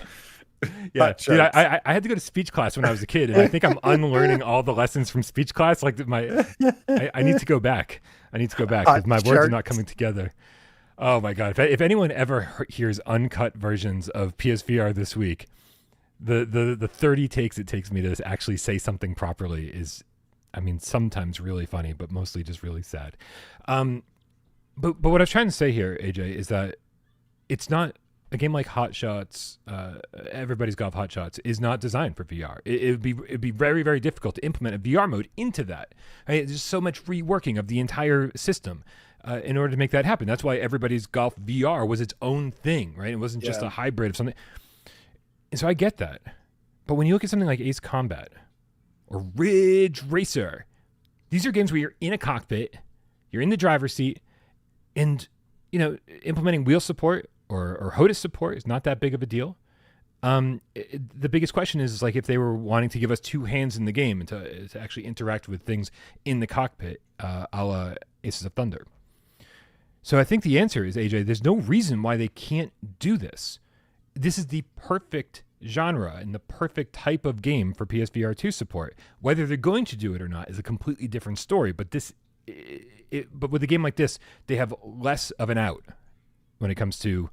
Yeah, dude, I had to go to speech class when I was a kid, and I think I'm unlearning all the lessons from speech class. Like I need to go back. Because my words are not coming together. Oh my god! If anyone ever hears uncut versions of PSVR this week, the 30 takes it takes me to actually say something properly is, I mean, sometimes really funny, but mostly just really sad. But what I was trying to say here, AJ, is that it's not a game like Hot Shots. Everybody's Golf Hot Shots is not designed for VR. It'd be very, very difficult to implement a VR mode into that. Right? There's so much reworking of the entire system in order to make that happen. That's why Everybody's Golf VR was its own thing, right? It wasn't just a hybrid of something. And so I get that. But when you look at something like Ace Combat or Ridge Racer, these are games where you're in a cockpit, you're in the driver's seat, and, you know, implementing wheel support or HOTAS support is not that big of a deal. The biggest question is like if they were wanting to give us two hands in the game and to actually interact with things in the cockpit, a la Aces of Thunder. So I think the answer is, AJ, there's no reason why they can't do this. This is the perfect genre and the perfect type of game for PSVR2 support. Whether they're going to do it or not is a completely different story. But but with a game like this, they have less of an out when it comes to,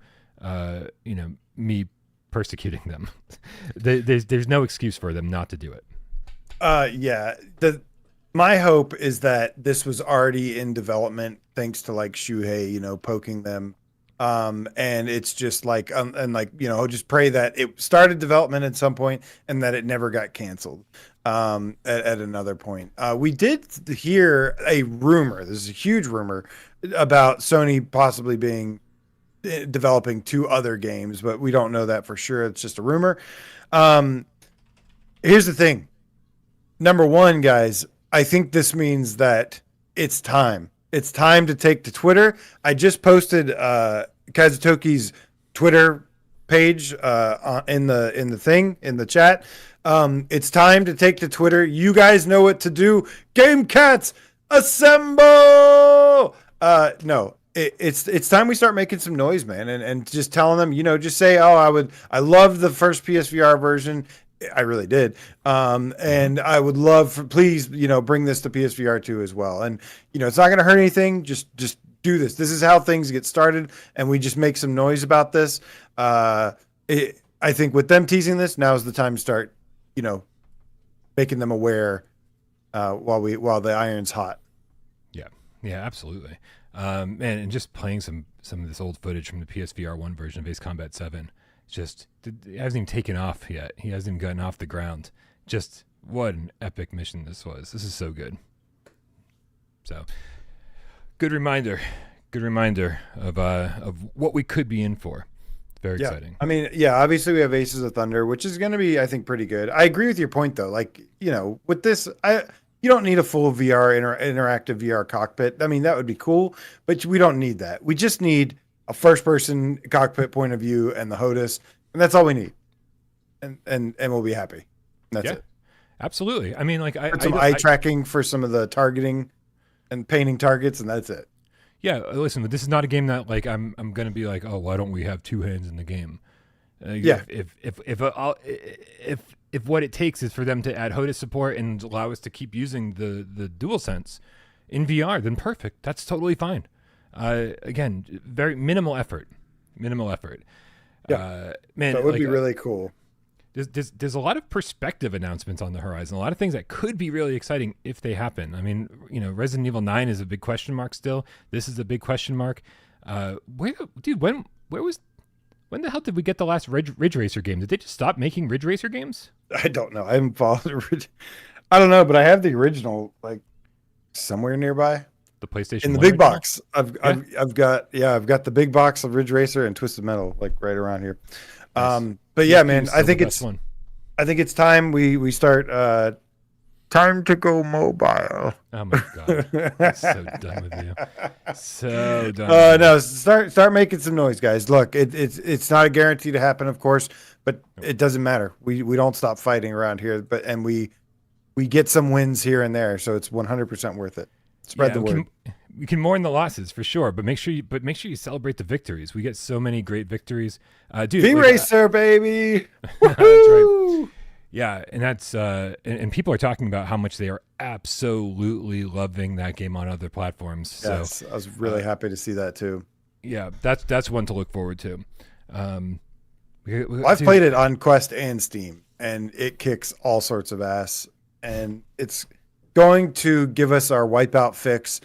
me persecuting them. There's no excuse for them not to do it. My hope is that this was already in development thanks to like Shuhei, you know, poking them. And it's just like, I'll just pray that it started development at some point and that it never got canceled at another point. We did hear a rumor. This is a huge rumor about Sony possibly developing two other games, but we don't know that for sure. It's just a rumor. Here's the thing. Number one, guys, I think this means that it's time. It's time to take to Twitter. I just posted Kazutoki's Twitter page in the chat. It's time to take to Twitter. You guys know what to do. Game Cats, assemble! No. It's time we start making some noise, man, and just telling them, you know, just say, I love the first PSVR version. I really did. And I would love please, you know, bring this to PSVR 2 as well. And, you know, it's not going to hurt anything. Just do this. This is how things get started. And we just make some noise about this. I think with them teasing this, now is the time to start, you know, making them aware while the iron's hot. Yeah, absolutely. And just playing some of this old footage from the PSVR 1 version of Ace Combat 7. Just, it hasn't even taken off yet. He hasn't even gotten off the ground. Just what an epic mission this was. This is so good. So, good reminder of what we could be in for. Very exciting. I mean, obviously we have Aces of Thunder, which is going to be, I think, pretty good. I agree with your point, though. Like, you know, with this, you don't need a full VR interactive VR cockpit. I mean, that would be cool, but we don't need that. We just need a first-person cockpit point of view and the HOTAS, and that's all we need. And we'll be happy. That's it. Absolutely. I mean, like eye tracking for some of the targeting and painting targets, and that's it. Yeah, listen, but this is not a game that like I'm gonna be like, oh, why don't we have two hands in the game? If what it takes is for them to add HOTAS support and allow us to keep using the DualSense in VR, then perfect. That's totally fine. Again, very minimal effort. Man, So it would be really cool. There's a lot of perspective announcements on the horizon. A lot of things that could be really exciting if they happen. I mean, you know, Resident Evil 9 is a big question mark still. This is a big question mark. When the hell did we get the last Ridge Racer game? Did they just stop making Ridge Racer games? I don't know. I don't know, but I have the original like somewhere nearby. the PlayStation in the 1 big original? box. I've got the big box of Ridge Racer and Twisted Metal like right around here. Nice. But yeah, PSP man, was still the best one. I think it's time we start time to go mobile. Oh my god, I'm so done with you. So done. With No, start making some noise, guys. Look, it's not a guarantee to happen, of course, but it doesn't matter. We don't stop fighting around here, and we get some wins here and there, so it's 100% worth it. Spread the word. We can mourn the losses for sure, but make sure you celebrate the victories. We get so many great victories, dude. VRacer, baby. That's right. Yeah, and that's and people are talking about how much they are absolutely loving that game on other platforms. Yes, so I was really happy to see that too. Yeah, that's one to look forward to. I've played it on Quest and Steam, and it kicks all sorts of ass. And it's going to give us our Wipeout fix,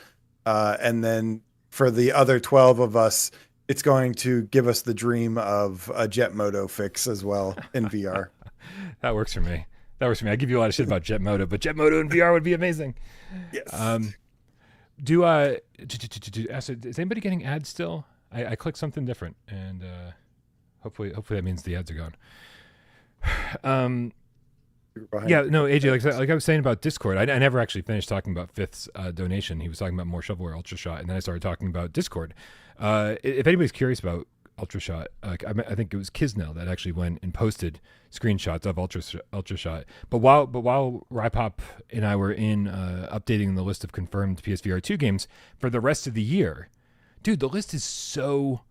and then for the other 12 of us, it's going to give us the dream of a Jet Moto fix as well in VR. That works for me. I give you a lot of shit about Jet Moto, but Jet Moto in VR would be amazing. Yes. Is anybody getting ads still? I clicked something different, and hopefully that means the ads are gone. Yeah, no, AJ, like I was saying about Discord, I never actually finished talking about Fifth's donation. He was talking about more shovelware Ultra Shot, and then I started talking about Discord. If anybody's curious about Ultra Shot, I think it was Kisnell that actually went and posted screenshots of Ultra Shot. But while Rypop and I were in updating the list of confirmed PSVR2 games for the rest of the year, dude, the list is so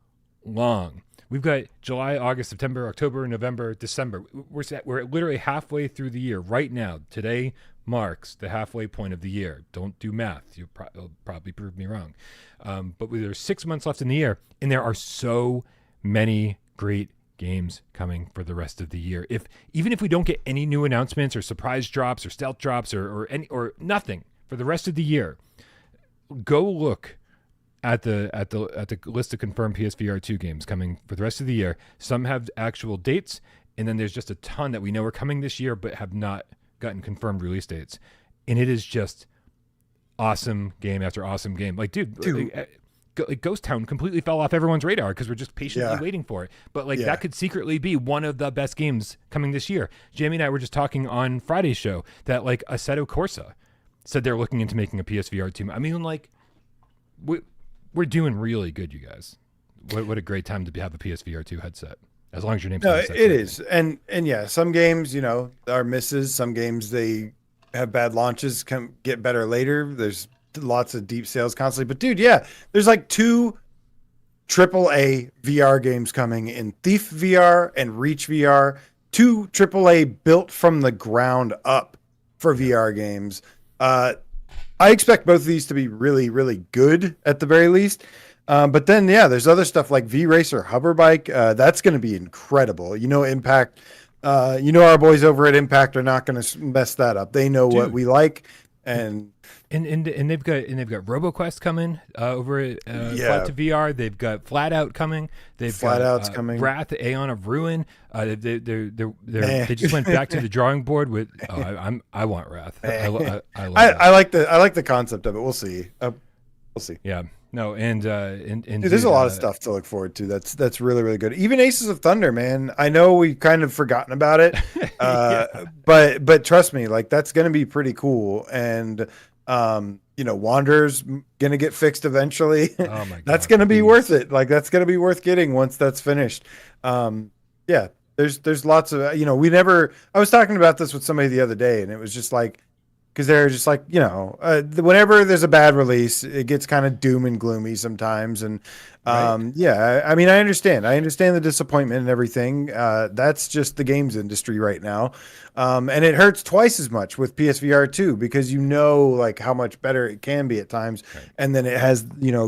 long. We've got July, August, September, October, November, December. We're literally halfway through the year right now. Today marks the halfway point of the year. Don't do math. You'll probably prove me wrong. But there's 6 months left in the year, and there are so many great games coming for the rest of the year. Even if we don't get any new announcements or surprise drops or stealth drops or nothing for the rest of the year, go look at the list of confirmed PSVR2 games coming for the rest of the year. Some have actual dates, and then there's just a ton that we know are coming this year but have not gotten confirmed release dates. And it is just awesome game after awesome game. Like, dude. Like Ghost Town completely fell off everyone's radar because we're just patiently waiting for it. But that could secretly be one of the best games coming this year. Jamie and I were just talking on Friday's show that like Assetto Corsa said they're looking into making a PSVR 2. I mean, like, we're doing really good, you guys. What a great time to have a PSVR 2 headset. As long as your name's on it is. And yeah, some games, are misses. Some games they have bad launches, get better later. There's lots of deep sales constantly. But dude, yeah, there's like 2 AAA VR games coming in Thief VR and Reach VR. 2 AAA built from the ground up for VR games. I expect both of these to be really, really good at the very least. But then, there's other stuff like VRacer Hoverbike. That's going to be incredible. Impact. Our boys over at Impact are not going to mess that up. They know what we like, and they've got RoboQuest coming over at Flat to VR. They've got Flat Out coming. They've Flat got Out's coming. Wrath, Aeon of Ruin. They just went back to the drawing board with. I want Wrath. I love I like the concept of it. We'll see. We'll see. Yeah. No, and dude, there's a lot of stuff to look forward to. That's really, really good. Even Aces of Thunder, man. I know we've kind of forgotten about it, but trust me, like that's going to be pretty cool. And Wanderer's going to get fixed eventually. Oh my God, that's going to be worth it. Like that's going to be worth getting once that's finished. There's lots of I was talking about this with somebody the other day, and it was just like. Because they're just like, whenever there's a bad release, it gets kind of doom and gloomy sometimes. And right. I mean, I understand the disappointment and everything. That's just the games industry right now. And it hurts twice as much with PSVR 2 because like how much better it can be at times. Right. And then it has,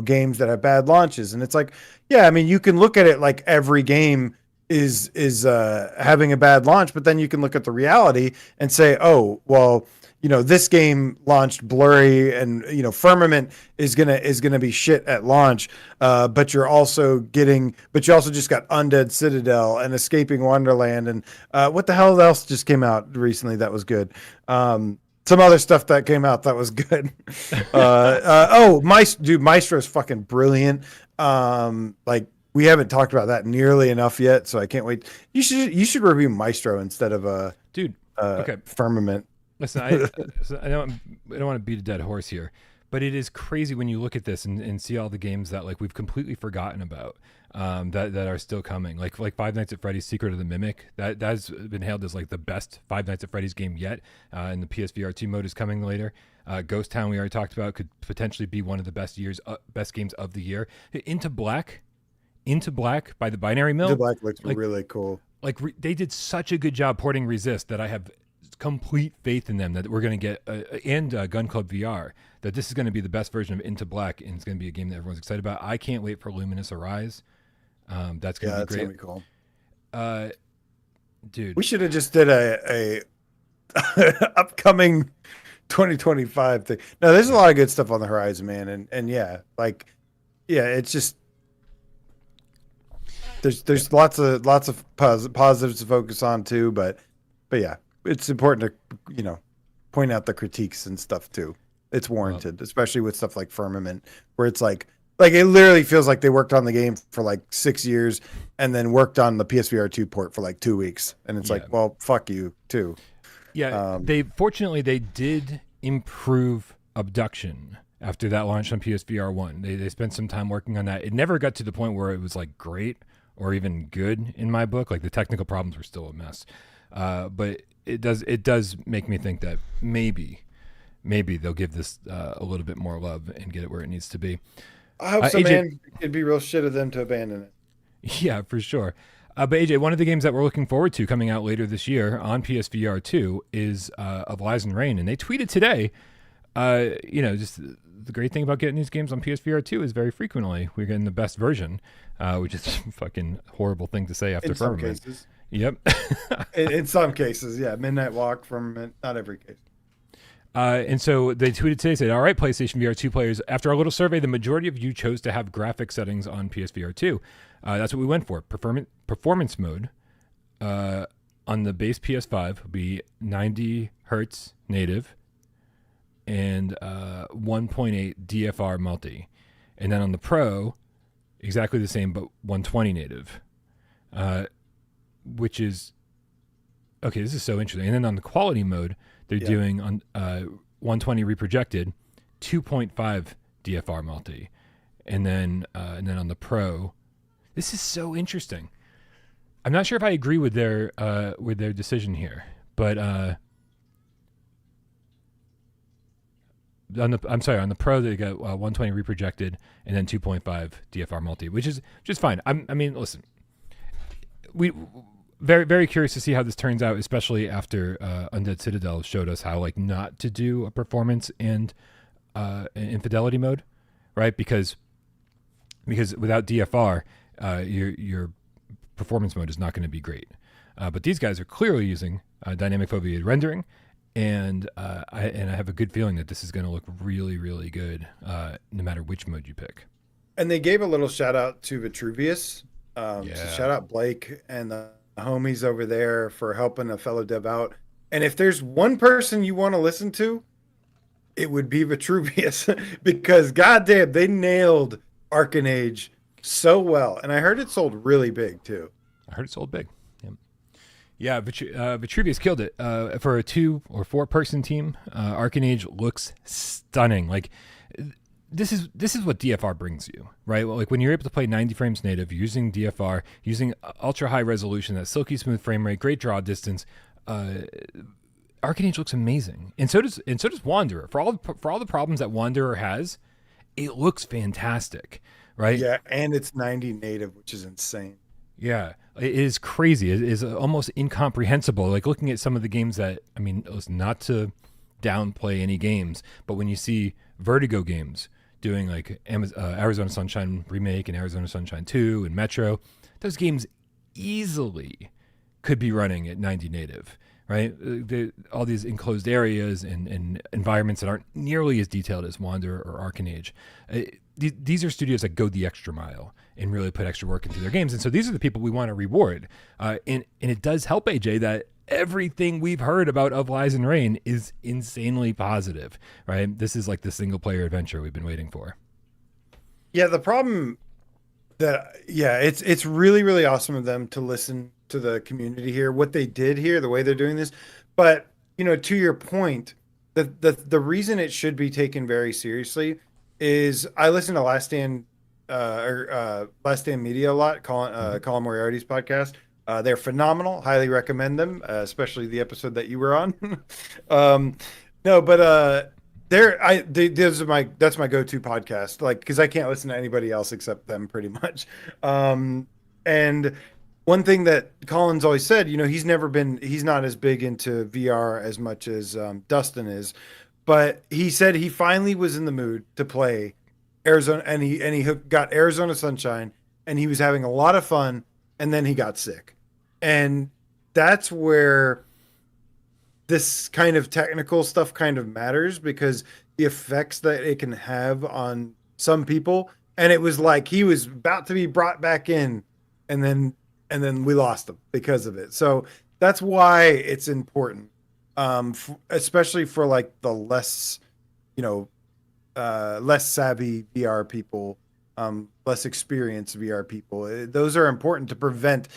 games that have bad launches. And it's like, I mean, you can look at it like every game is having a bad launch, but then you can look at the reality and say, oh, well, this game launched blurry and, Firmament is gonna be shit at launch. But you also just got Undead Citadel and Escaping Wonderland and what the hell else just came out recently that was good. So some other stuff that came out that was good. Maestro's fucking brilliant. Like we haven't talked about that nearly enough yet, so I can't wait. You should review Maestro instead of okay. Firmament. Listen, I don't want to beat a dead horse here, but it is crazy when you look at this and see all the games that like we've completely forgotten about, that are still coming. Like Five Nights at Freddy's: Secret of the Mimic. That's been hailed as like the best Five Nights at Freddy's game yet. And the PSVR2 mode is coming later. Ghost Town, we already talked about, could potentially be one of the best games of the year. Into Black by the Binary Mill. Into Black looks really cool. Like they did such a good job porting Resist that I have complete faith in them that we're going to get Gun Club VR, that this is going to be the best version of Into Black, and it's going to be a game that everyone's excited about. I can't wait for Luminous Arise. That's going to be great. Gonna be cool. Dude, we should have just did a upcoming 2025 thing. No, there's a lot of good stuff on the horizon, man, and it's just there's lots of positives to focus on too, but yeah, it's important to point out the critiques and stuff too. It's warranted, especially with stuff like Firmament, where it's like it literally feels like they worked on the game for like 6 years and then worked on the PSVR2 port for like 2 weeks, and it's like, well, fuck you too. Yeah, they did improve Abduction after that launched on PSVR 1. They spent some time working on that. It never got to the point where it was like great or even good in my book. Like the technical problems were still a mess. But it does make me think that maybe they'll give this a little bit more love and get it where it needs to be. I hope so, AJ, man. It'd be real shit of them to abandon it. Yeah, for sure. But AJ, one of the games that we're looking forward to coming out later this year on PSVR 2 is Of Lies and Rain. And they tweeted today, just the great thing about getting these games on PSVR 2 is very frequently we're getting the best version, which is a fucking horrible thing to say after Firmament. In some cases. Yep. in some cases, yeah. Midnight Walk from not every case. And so they tweeted today, said, all right, PlayStation VR 2 players, after a little survey, the majority of you chose to have graphic settings on PSVR 2. That's what we went for. Performance mode on the base PS5 would be 90 hertz native and 1.8 DFR multi. And then on the Pro, exactly the same, but 120 native, which is, okay, this is so interesting. And then on the quality mode, they're doing on 120 reprojected, 2.5 DFR multi, and then on the Pro, this is so interesting. I'm not sure if I agree with their decision here, but on the Pro they got 120 reprojected and then 2.5 DFR multi, which is just fine. I mean, listen, we. Very, very curious to see how this turns out, especially after Undead Citadel showed us how not to do a performance and infidelity mode, right? Because without DFR, your performance mode is not going to be great. But these guys are clearly using dynamic foveated rendering, and I have a good feeling that this is going to look really, really good, no matter which mode you pick. And they gave a little shout out to Vitruvius. So shout out Blake and the homies over there for helping a fellow dev out. And if there's one person you want to listen to, it would be Vitruvius because goddamn, they nailed Arcanage so well. And I heard it sold really big too. I heard it sold big. Yeah, Vitruvius killed it. For a 2 or 4 person team, Arcanage looks stunning. Like this is what DFR brings you, right? Well, like when you're able to play 90 frames native using DFR, using ultra high resolution, that silky smooth frame rate, great draw distance, Arcanage looks amazing, and so does Wanderer. For all the problems that Wanderer has, it looks fantastic, right? Yeah, and it's 90 native, which is insane. Yeah, it is crazy. It is almost incomprehensible. Like looking at some of the games that, I mean, not to downplay any games, but when you see Vertigo games doing like Arizona Sunshine Remake and Arizona Sunshine 2 and Metro, those games easily could be running at 90 native, right? All these enclosed areas and environments that aren't nearly as detailed as Wanderer or Arcanage. These are studios that go the extra mile and really put extra work into their games. And so these are the people we want to reward. And it does help, AJ, that everything we've heard about Of Lies and Rain is insanely positive, right? This is like the single player adventure we've been waiting for. Yeah, the problem it's really, really awesome of them to listen to the community here, what they did here, the way they're doing this. But, to your point, the reason it should be taken very seriously is I listen to Last Stand Media a lot, Colin Moriarty's podcast. They're phenomenal. Highly recommend them, especially the episode that you were on. No, but that's my go-to podcast, like, because I can't listen to anybody else except them pretty much. And one thing that Colin's always said, he's not as big into VR as much as Dustin is, but he said he finally was in the mood to play Arizona, and he got Arizona Sunshine, and he was having a lot of fun, and then he got sick. And that's where this kind of technical stuff kind of matters, because the effects that it can have on some people. And it was like he was about to be brought back in, and then we lost him because of it. So that's why it's important, especially for like the less savvy VR people, less experienced VR people. Those are important to prevent.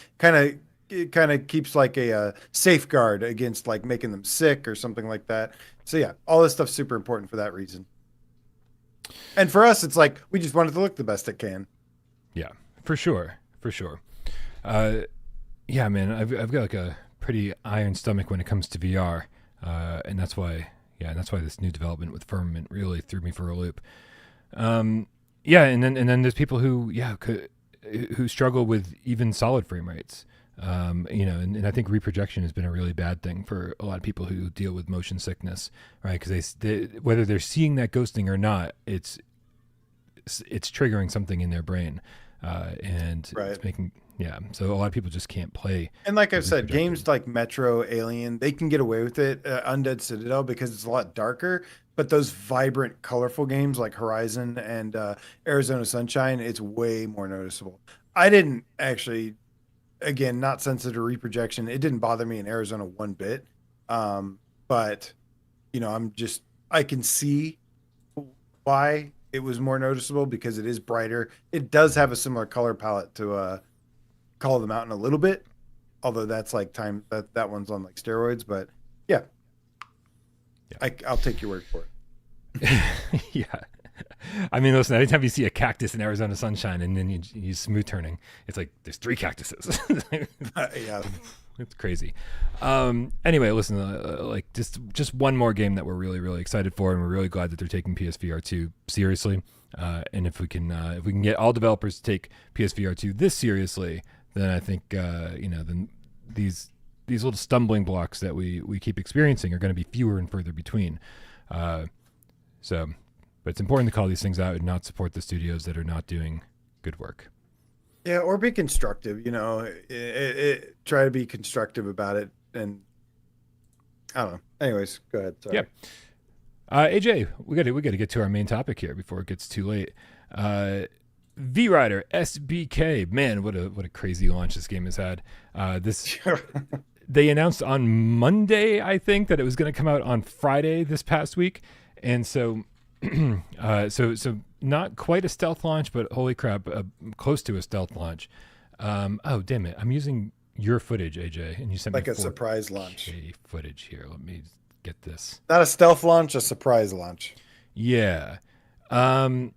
It kind of keeps like a safeguard against like making them sick or something like that. So yeah, all this stuff's super important for that reason. And for us, it's like we just want it to look the best it can. Yeah, for sure. Yeah, man, I've got like a pretty iron stomach when it comes to VR, and that's why this new development with Firmament really threw me for a loop. And then there's people who struggle with even solid frame rates. And I think reprojection has been a really bad thing for a lot of people who deal with motion sickness, right? Because whether they're seeing that ghosting or not, it's triggering something in their brain, and right. It's making. Yeah, so a lot of people just can't play. And like I've said, games like Metro, Alien, they can get away with it. Undead Citadel, because it's a lot darker. But those vibrant, colorful games like Horizon and Arizona Sunshine, it's way more noticeable. I didn't actually, again, not sensitive to reprojection. It didn't bother me in Arizona one bit. But, I can see why it was more noticeable, because it is brighter. It does have a similar color palette to Call of the Mountain a little bit, although that's like that one's on like steroids. But yeah. I'll take your word for it. Yeah, I mean, listen, anytime you see a cactus in Arizona Sunshine and then you smooth turning, it's like there's 3 cactuses. Yeah, it's crazy. Anyway, listen, like just one more game that we're really, really excited for, and we're really glad that they're taking PSVR2 seriously. And if we can get all developers to take PSVR2 this seriously, then I think then these little stumbling blocks that we keep experiencing are going to be fewer and further between. But it's important to call these things out and not support the studios that are not doing good work. Yeah, or be constructive. Try to be constructive about it, and I don't know. Anyways, go ahead. Sorry. Yeah. AJ, we got to get to our main topic here before it gets too late. VRider SBK, man, what a crazy launch this game has had. They announced on Monday, I think, that it was going to come out on Friday this past week, and so not quite a stealth launch, but holy crap, close to a stealth launch. Oh damn it, I'm using your footage, AJ, and you sent like me a surprise launch footage here. Let me get this. Not a stealth launch, a surprise launch. Yeah. And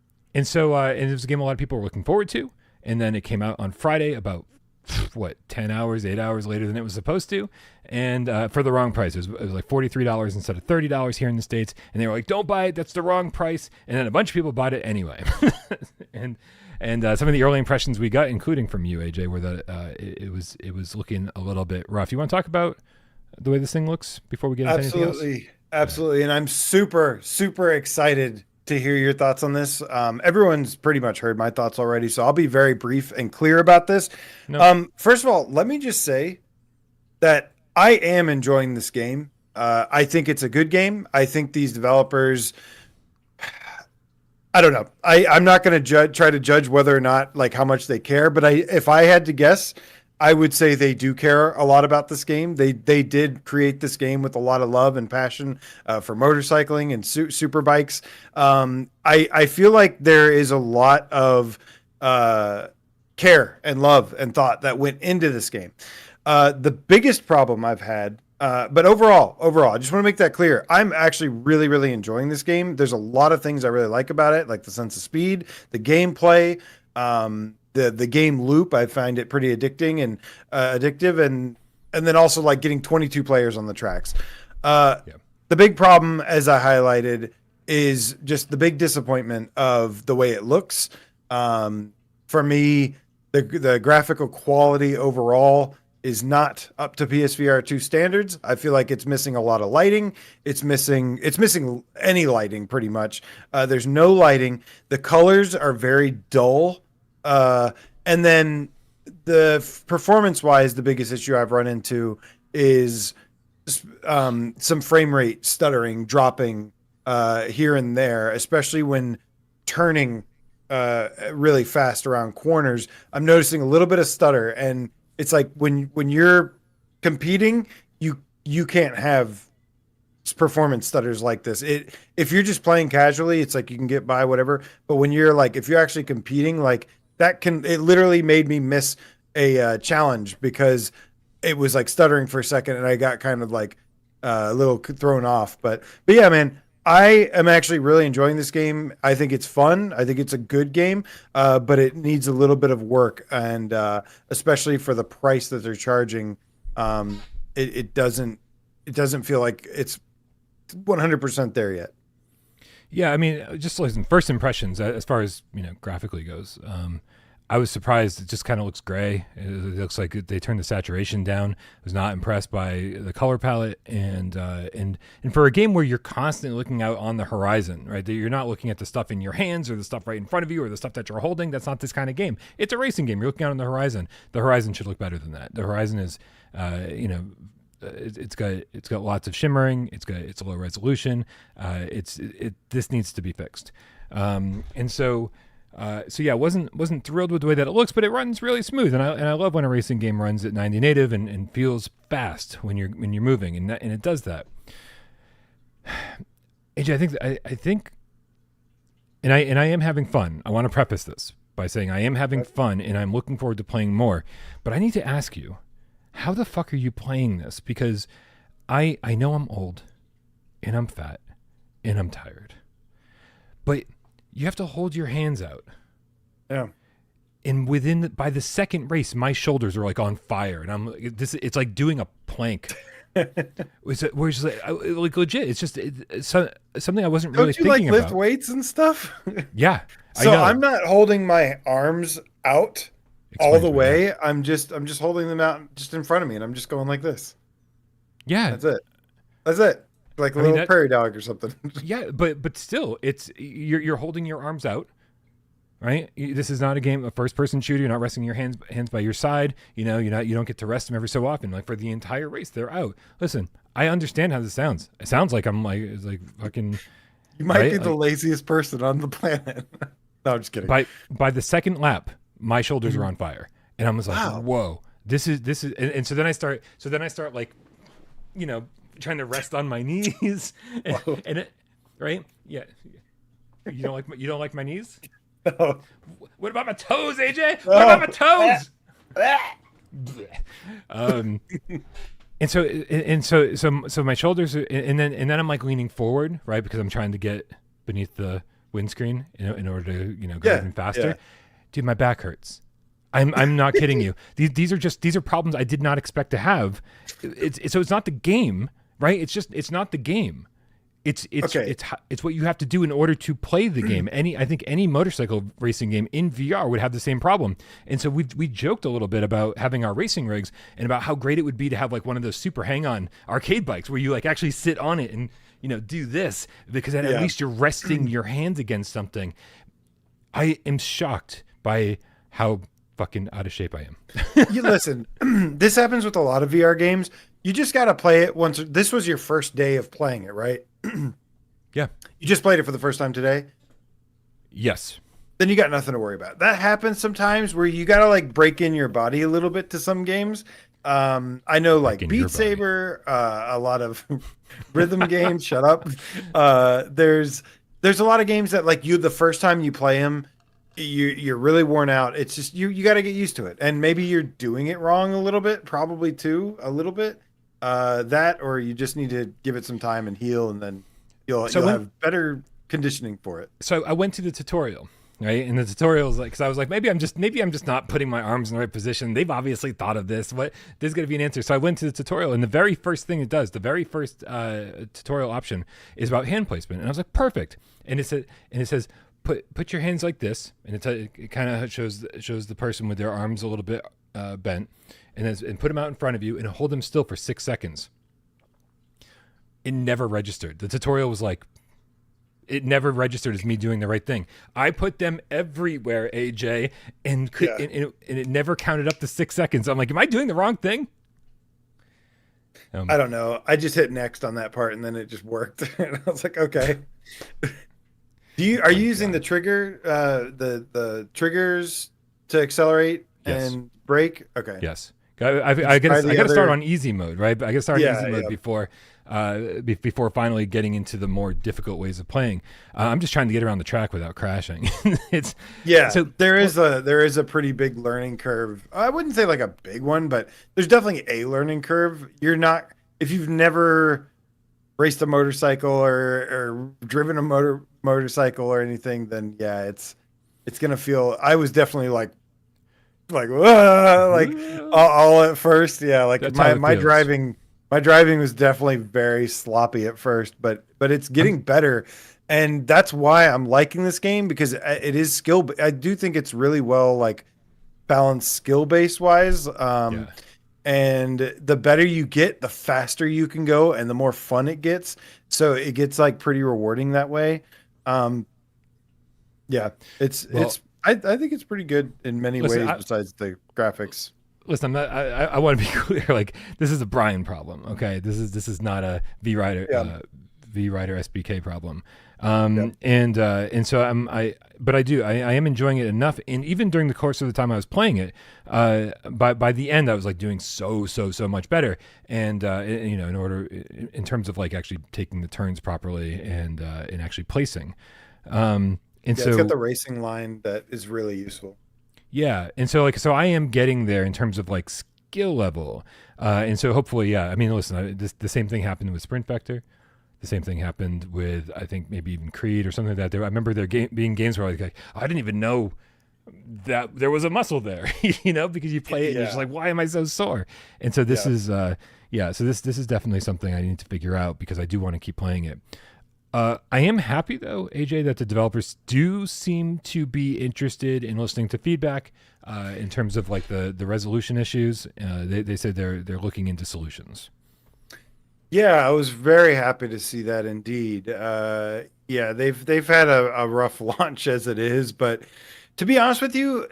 it was a game a lot of people were looking forward to. And then it came out on Friday about 8 hours later than it was supposed to. And for the wrong price. It was like $43 instead of $30 here in the States. And they were like, don't buy it. That's the wrong price. And then a bunch of people bought it anyway. and some of the early impressions we got, including from you, AJ, were that it was looking a little bit rough. You want to talk about the way this thing looks before we get into anything else? Absolutely. And I'm super, super excited to hear your thoughts on this. Everyone's pretty much heard my thoughts already, so I'll be very brief and clear about this. No. First of all, let me just say that I am enjoying this game. I think it's a good game. I think these developers, I don't know. I'm not going to try to judge whether or not, like, how much they care, but if I had to guess, I would say they do care a lot about this game. They did create this game with a lot of love and passion for motorcycling and super bikes. I feel like there is a lot of care and love and thought that went into this game. The biggest problem I've had, but overall, I just want to make that clear. I'm actually really, really enjoying this game. There's a lot of things I really like about it, like the sense of speed, the gameplay, the game loop. I find it pretty addicting and addictive, and then also like getting 22 players on the tracks. The big problem, as I highlighted, is just the big disappointment of the way it looks. For me, the graphical quality overall is not up to PSVR2 standards. I feel like it's missing a lot of lighting. It's missing any lighting pretty much. There's no lighting. The colors are very dull. And then performance-wise, the biggest issue I've run into is some frame rate stuttering, dropping here and there, especially when turning really fast around corners. I'm noticing a little bit of stutter, and it's like when you're competing, you can't have performance stutters like this. If you're just playing casually, it's like you can get by whatever. But when you're like, if you're actually competing, like it literally made me miss a challenge because it was like stuttering for a second, and I got kind of like a little thrown off. But yeah, man, I am actually really enjoying this game. I think it's fun. I think it's a good game, but it needs a little bit of work, and especially for the price that they're charging, it doesn't feel like it's 100% there yet. Yeah, I mean, just listen, first impressions as far as graphically goes. I was surprised. It just kind of looks gray. It looks like they turned the saturation down. I was not impressed by the color palette, and for a game where you're constantly looking out on the horizon, right? That you're not looking at the stuff in your hands or the stuff right in front of you or the stuff that you're holding. That's not this kind of game. It's a racing game. You're looking out on the horizon. The horizon should look better than that. The horizon is, it's got lots of shimmering. It's a low resolution. This needs to be fixed, and so. So yeah, wasn't thrilled with the way that it looks, but it runs really smooth, and I love when a racing game runs at 90 native and feels fast when you're moving, and it does that. AJ, I think, and I am having fun. I want to preface this by saying I am having fun, and I'm looking forward to playing more. But I need to ask you, how the fuck are you playing this? Because I know I'm old, and I'm fat, and I'm tired, but you have to hold your hands out. Yeah. And by the second race, my shoulders are like on fire, and it's like doing a plank. We're just like legit. It's just something I wasn't really thinking about. Don't you lift weights and stuff? Yeah. So I'm not holding my arms out all the way. I'm just holding them out just in front of me, and I'm just going like this. Yeah. That's it. Like a little prairie dog or something. Yeah, but still, it's you're holding your arms out, right? This is not a first-person shooter. You're not resting your hands by your side. You don't get to rest them every so often. Like for the entire race, they're out. Listen, I understand how this sounds. It sounds like I'm like it's like fucking. You might be the laziest person on the planet. No, I'm just kidding. By the second lap, my shoulders are on fire, and I'm just like, wow. Whoa, this is, and so then I start like, trying to rest on my knees, and it, right? Yeah. You don't like my knees? No. What about my toes, AJ? What about my toes? So my shoulders are, and then I'm like leaning forward, right? Because I'm trying to get beneath the windscrreen in order to go even faster. Yeah. Dude, my back hurts. I'm not kidding you. These are problems I did not expect to have. It's not the game. Right? It's not the game. It's what you have to do in order to play the game. I think any motorcycle racing game in VR would have the same problem. And so we joked a little bit about having our racing rigs and about how great it would be to have like one of those super hang-on arcade bikes where you like actually sit on it and do this, because then at least you're resting your hands against something. I am shocked by how fucking out of shape I am. You listen, this happens with a lot of VR games. You just got to play it once. This was your first day of playing it, right? Yeah. You just played it for the first time today? Yes. then you got nothing to worry about. That happens sometimes where you got to like break in your body a little bit to some games. I know like Beat Saber, a lot of rhythm games. Shut up. There's a lot of games that like the first time you play them, you're really worn out. It's just you got to get used to it, and maybe you're doing it wrong a little bit, probably too a little bit. That or you just need to give it some time and heal, and then you'll have better conditioning for it. So I went to the tutorial. Right. And the tutorial was like, because I was like, maybe I'm just not putting my arms in the right position. They've obviously thought of this. There's going to be an answer. So I went to the tutorial, and the very first thing it does, the very first tutorial option is about hand placement. And I was like, perfect. And it says, put your hands like this. And it kind of shows the person with their arms a little bit bent, and put them out in front of you and hold them still for 6 seconds. It never registered. The tutorial was like, it never registered as me doing the right thing. I put them everywhere, AJ, and it never counted up to 6 seconds. I'm like, am I doing the wrong thing? I don't know. I just hit next on that part, and then it just worked. And I was like, okay. Are you using the trigger, the triggers to accelerate and brake? Okay. Yes. I got to start on easy mode, right? I got to start on easy mode before finally getting into the more difficult ways of playing. I'm just trying to get around the track without crashing. So there is a pretty big learning curve. I wouldn't say like a big one, but there's definitely a learning curve. If you've never raced a motorcycle or driven a motorcycle or anything, then it's gonna feel. I was definitely like all at first. Yeah, like my driving was definitely very sloppy at first, but it's getting better, and that's why I'm liking this game, because it is skill. I do think it's really well like balanced skill base wise. And the better you get, the faster you can go, and the more fun it gets. So it gets like pretty rewarding that way. I think it's pretty good in many ways besides the graphics. Listen, I want to be clear. Like, this is a Brian problem. Okay, this is not a VRider SBK problem. And so I am enjoying it enough. And even during the course of the time I was playing it, by the end I was like doing so much better. And in terms of like actually taking the turns properly and actually placing. It's got the racing line that is really useful. Yeah. And so I am getting there in terms of like skill level. And so hopefully, I mean, listen, the same thing happened with Sprint Vector. The same thing happened with, I think, maybe even Creed or something like that. I remember there being games where like, I didn't even know that there was a muscle there, because you play it and you're just like, why am I so sore? And so this is, so this is definitely something I need to figure out, because I do want to keep playing it. I am happy, though, AJ, that the developers do seem to be interested in listening to feedback in terms of like the resolution issues. They said they're looking into solutions. Yeah, I was very happy to see that indeed. They've had a rough launch as it is, but to be honest with you,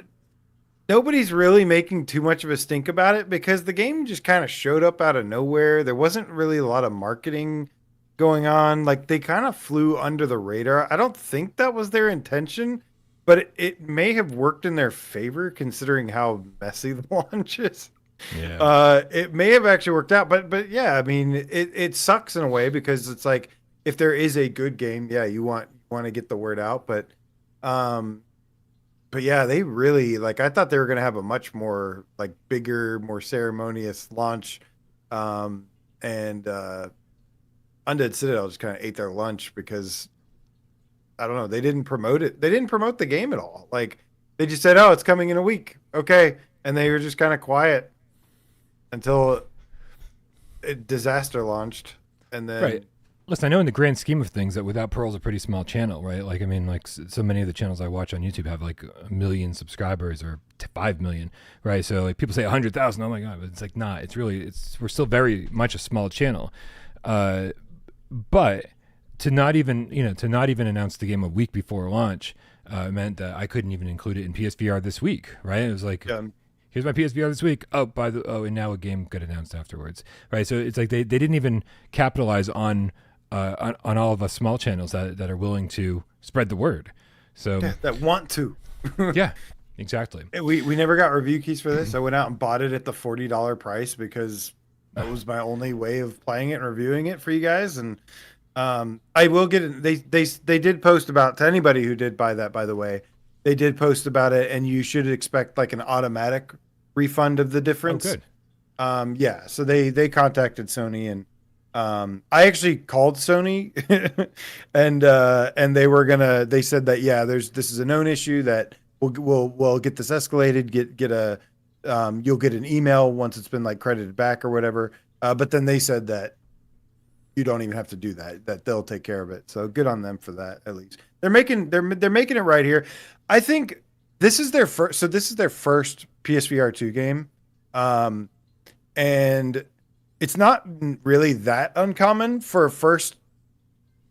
nobody's really making too much of a stink about it, because the game just kind of showed up out of nowhere. There wasn't really a lot of marketing going on. Like, they kind of flew under the radar. I don't think that was their intention, but it may have worked in their favor considering how messy the launch is. Yeah. It may have actually worked out, but yeah, I mean, it sucks in a way, because it's like, if there is a good game, you want to get the word out, but yeah, they really, like, I thought they were going to have a much more like bigger, more ceremonious launch. Undead Citadel just kind of ate their lunch, because I don't know, they didn't promote it. They didn't promote the game at all. Like, they just said, "Oh, it's coming in a week." Okay. And they were just kind of quiet until disaster launched. And then right. Listen, I know in the grand scheme of things that Without Parole is a pretty small channel, right? Like, I mean, like, so many of the channels I watch on YouTube have like 1 million subscribers or 5 million, right? So like, people say 100,000. Oh my God, but it's like, nah, we're still very much a small channel. But to not even announce the game a week before launch meant that I couldn't even include it in PSVR this week, right? It was like, here's my PSVR this week. And now a game got announced afterwards, right? So it's like they didn't even capitalize on all of us small channels that are willing to spread the word. So that want to. yeah, exactly. We never got review keys for this. I went out and bought it at the $40 price because that was my only way of playing it and reviewing it for you guys. And I will get it. They did post about, to anybody who did buy that, by the way, they did post about it, and you should expect like an automatic refund of the difference. Oh, good. Yeah. So they contacted Sony, and I actually called Sony and they said that, yeah, this is a known issue that we'll get this escalated, you'll get an email once it's been like credited back or whatever. But then they said that you don't even have to do that they'll take care of it. So good on them for that. At least they're making it right here. I think this is their first PSVR2 game. And it's not really that uncommon for a first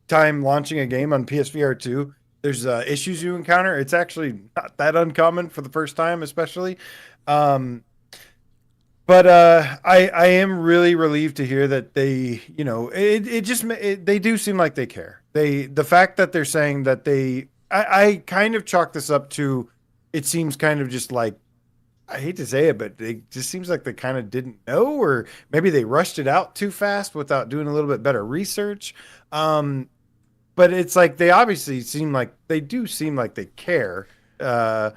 time launching a game on PSVR2. There's issues you encounter. It's actually not that uncommon for the first time, especially. But I am really relieved to hear that they, they do seem like they care. The fact that they're saying that I kind of chalk this up to, it seems kind of just like, I hate to say it, but it just seems like they kind of didn't know, or maybe they rushed it out too fast without doing a little bit better research. But it's like they obviously seem like they care. But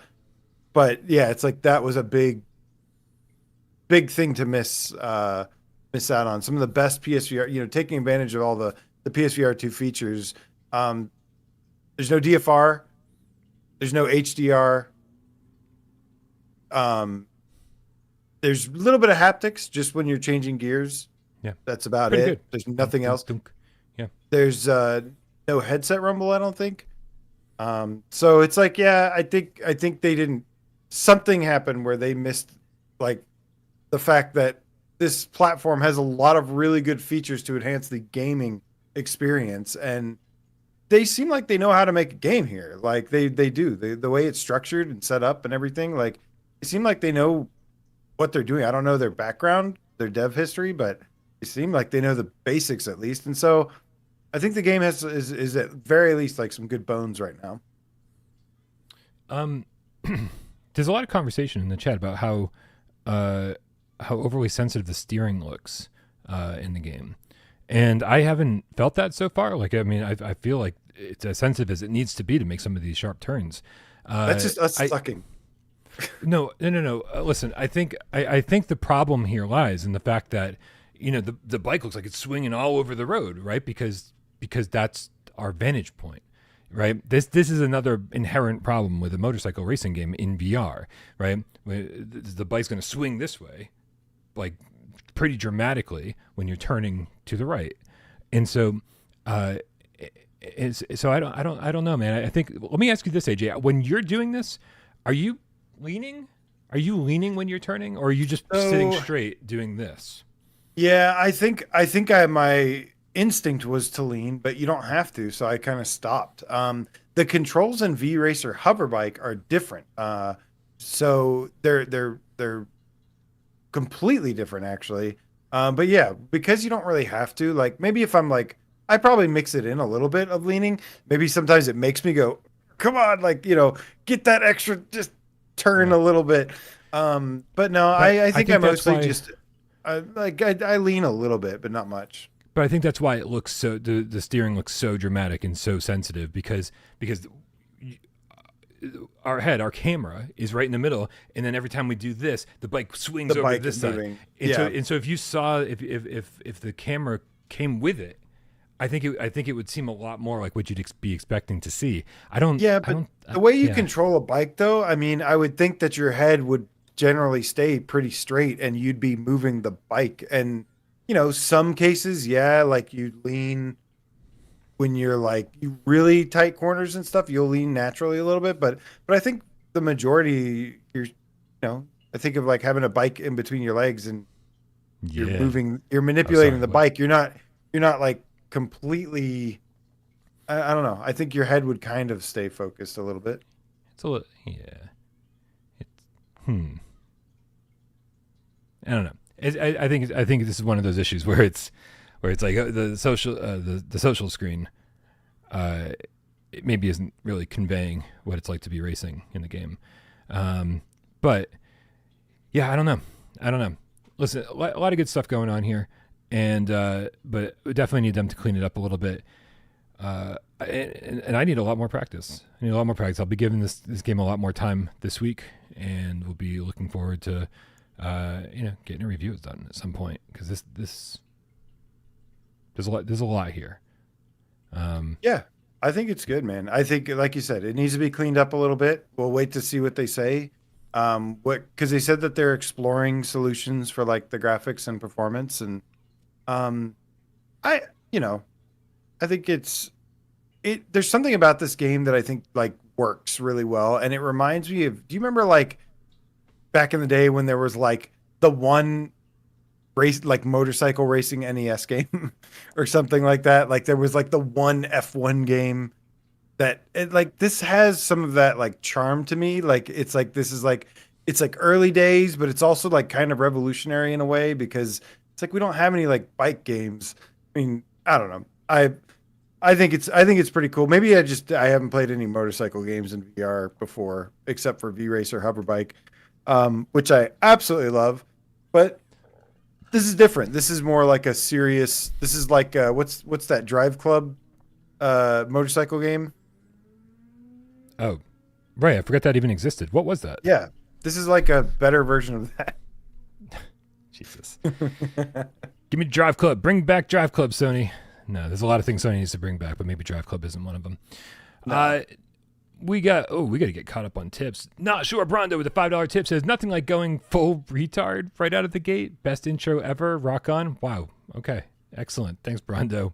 yeah, it's like that was a big thing to miss out on. Some of the best PSVR, taking advantage of all the PSVR2 features. There's no DFR, there's no HDR. There's a little bit of haptics just when you're changing gears. Yeah, that's about pretty it. Good. There's nothing else. Yeah, there's no headset rumble, I don't think. So it's like, yeah, I think they didn't. Something happened where they missed, like, the fact that this platform has a lot of really good features to enhance the gaming experience, and they seem like they know how to make a game here. Like they do. The way it's structured and set up and everything, like, it seemed like they know what they're doing. I don't know their background, their dev history, but it seemed like they know the basics at least. And so I think the game is at very least like some good bones right now. There's a lot of conversation in the chat about how overly sensitive the steering looks in the game. And I haven't felt that so far. Like, I mean, I feel like it's as sensitive as it needs to be to make some of these sharp turns. That's just us sucking. No. Listen, I think the problem here lies in the fact that, the bike looks like it's swinging all over the road, right? Because that's our vantage point, right? This is another inherent problem with a motorcycle racing game in VR, right? The bike's going to swing this way, like, pretty dramatically when you're turning to the right, and so I don't know, man. I think, let me ask you this, AJ. When you're doing this, are you leaning? Are you leaning when you're turning, or are you just sitting straight doing this? Yeah, I think my instinct was to lean, but you don't have to, so I kind of stopped. The controls in VRacer Hoverbike are different. So they're completely different, actually. But yeah, because you don't really have to, like, maybe if I'm like, I probably mix it in a little bit of leaning. Maybe sometimes it makes me go, come on, like, get that extra, just turn a little bit. But no, I think I mostly just, I lean a little bit, but not much. But I think that's why it looks so, the steering looks so dramatic and so sensitive, because our camera is right in the middle, and then every time we do this, the bike swings over this side. And so if you saw, if the camera came with it, I think it would seem a lot more like what you'd be expecting to see. The way you control a bike, though, I mean, I would think that your head would generally stay pretty straight, and you'd be moving the bike. And some cases, like you lean when you're like you really tight corners and stuff, you'll lean naturally a little bit. But I think the majority, I think of like having a bike in between your legs, and you're manipulating the bike. You're not like completely, I don't know. I think your head would kind of stay focused a little bit. It's a little, I don't know. I think this is one of those issues where it's like the social screen it maybe isn't really conveying what it's like to be racing in the game. But yeah, I don't know. Listen, a lot of good stuff going on here, and but we definitely need them to clean it up a little bit. And I need a lot more practice. I'll be giving this game a lot more time this week, and we'll be looking forward to getting a review done at some point, because this there's a lot here. Yeah, I think it's good, man. I think, like you said, it needs to be cleaned up a little bit. We'll wait to see what they say. Because they said that they're exploring solutions for like the graphics and performance, and I think there's something about this game that I think like works really well, and it reminds me of, do you remember like back in the day when there was like the one race, like motorcycle racing NES game or something like that? Like there was like the one F1 game that like this has some of that like charm to me. Like it's like it's like early days, but it's also like kind of revolutionary in a way, because it's like we don't have any like bike games. I mean, I don't know. I think it's pretty cool. Maybe I haven't played any motorcycle games in VR before, except for VRacer Hoverbike, which I absolutely love. But this is different. This is more like a serious. This is like what's that Drive Club motorcycle game? Oh, right. I forgot that even existed. What was that? Yeah, this is like a better version of that. Jesus. Give me Drive Club. Bring back Drive Club, Sony. No, there's a lot of things Sony needs to bring back, but maybe Drive Club isn't one of them. No. We got to get caught up on tips. Not sure. Brondo with a $5 tip says, nothing like going full retard right out of the gate. Best intro ever. Rock on. Wow. Okay. Excellent. Thanks, Brondo.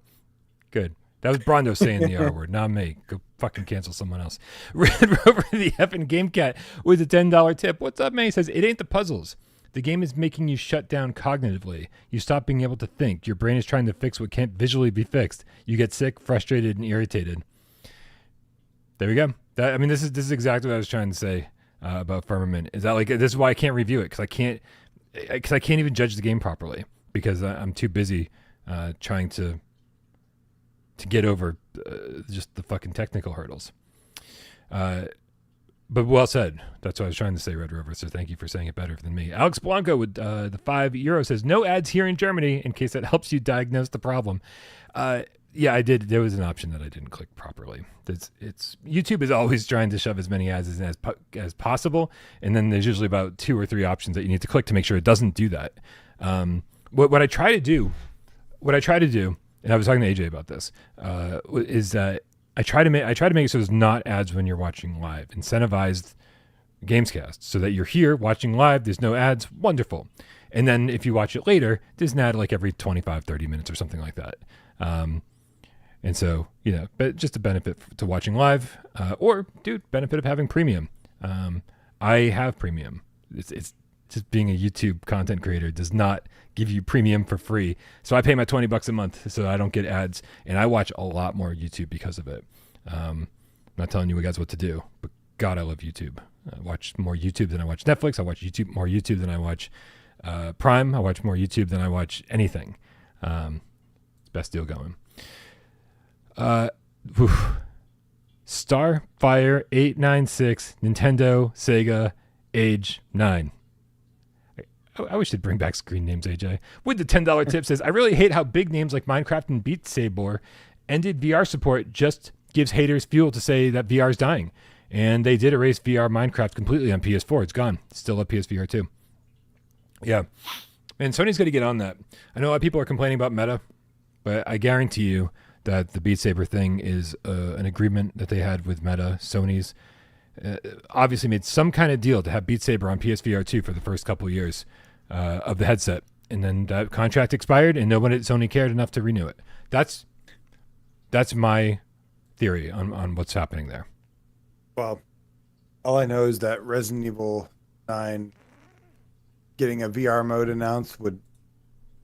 Good. That was Brondo saying the R word, not me. Go fucking cancel someone else. Red Rover the effing Game Cat with a $10 tip. What's up, man? He says, it ain't the puzzles. The game is making you shut down cognitively. You stop being able to think. Your brain is trying to fix what can't visually be fixed. You get sick, frustrated, and irritated. There we go. This is exactly what I was trying to say about Firmament. Is that like, this is why I can't review it, because I can't even judge the game properly, because I'm too busy trying to get over just the fucking technical hurdles. But well said. That's what I was trying to say, Red Rover. So thank you for saying it better than me. Alex Blanco with the €5 says, no ads here in Germany, in case that helps you diagnose the problem. Yeah, I did. There was an option that I didn't click properly. It's YouTube is always trying to shove as many ads as possible, and then there's usually about 2 or 3 options that you need to click to make sure it doesn't do that. What I try to do, and I was talking to AJ about this, is that I try to make it so there's not ads when you're watching live. Incentivized GAMESCAST so that you're here watching live. There's no ads. Wonderful. And then if you watch it later, there's an ad like every 25, 30 minutes or something like that. And so, but just a benefit to watching live, or benefit of having premium. I have premium. It's just being a YouTube content creator does not give you premium for free. So I pay my $20 a month so I don't get ads, and I watch a lot more YouTube because of it. I'm not telling you guys what to do, but God, I love YouTube. I watch more YouTube than I watch Netflix. I watch more YouTube than I watch Prime. I watch more YouTube than I watch anything. Best deal going. Starfire 896 Nintendo Sega age 9. I wish they'd bring back screen names, AJ. With the $10 tip says, I really hate how big names like Minecraft and Beat Saber ended VR support. Just gives haters fuel to say that VR is dying. And they did erase VR Minecraft completely on PS4. It's gone. It's still up PSVR2. Yeah. And Sony's got to get on that. I know a lot of people are complaining about Meta, but I guarantee you that the Beat Saber thing is an agreement that they had with Meta. Sony's obviously made some kind of deal to have Beat Saber on PSVR2 for the first couple of years of the headset. And then that contract expired and nobody at Sony cared enough to renew it. That's my theory on what's happening there. Well, all I know is that Resident Evil 9 getting a VR mode announced would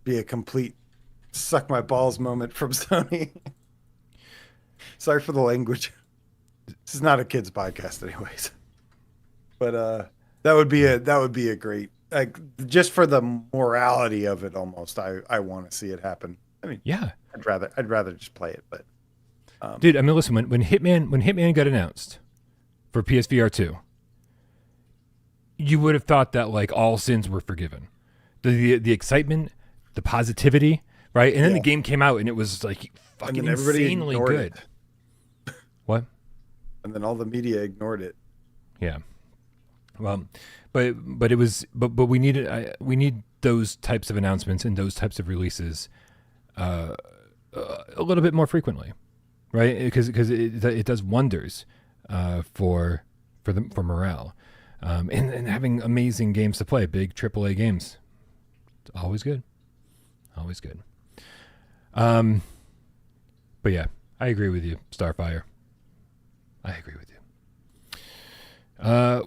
be a complete suck my balls moment from Sony. Sorry for the language. This is not a kids podcast anyways. But that would be a great, like, just for the morality of it almost. I want to see it happen. I mean, yeah. I'd rather just play it, but Dude, I mean, listen, when Hitman got announced for PSVR2, you would have thought that like all sins were forgiven. The excitement, the positivity, right? And then the game came out and it was like fucking insanely good. What? And then all the media ignored it. Yeah. Well, but it was we need those types of announcements and those types of releases a little bit more frequently, right? Because it does wonders for morale, and having amazing games to play, big AAA games. It's always good. Always good. But yeah, I agree with you, Starfire. I agree with you.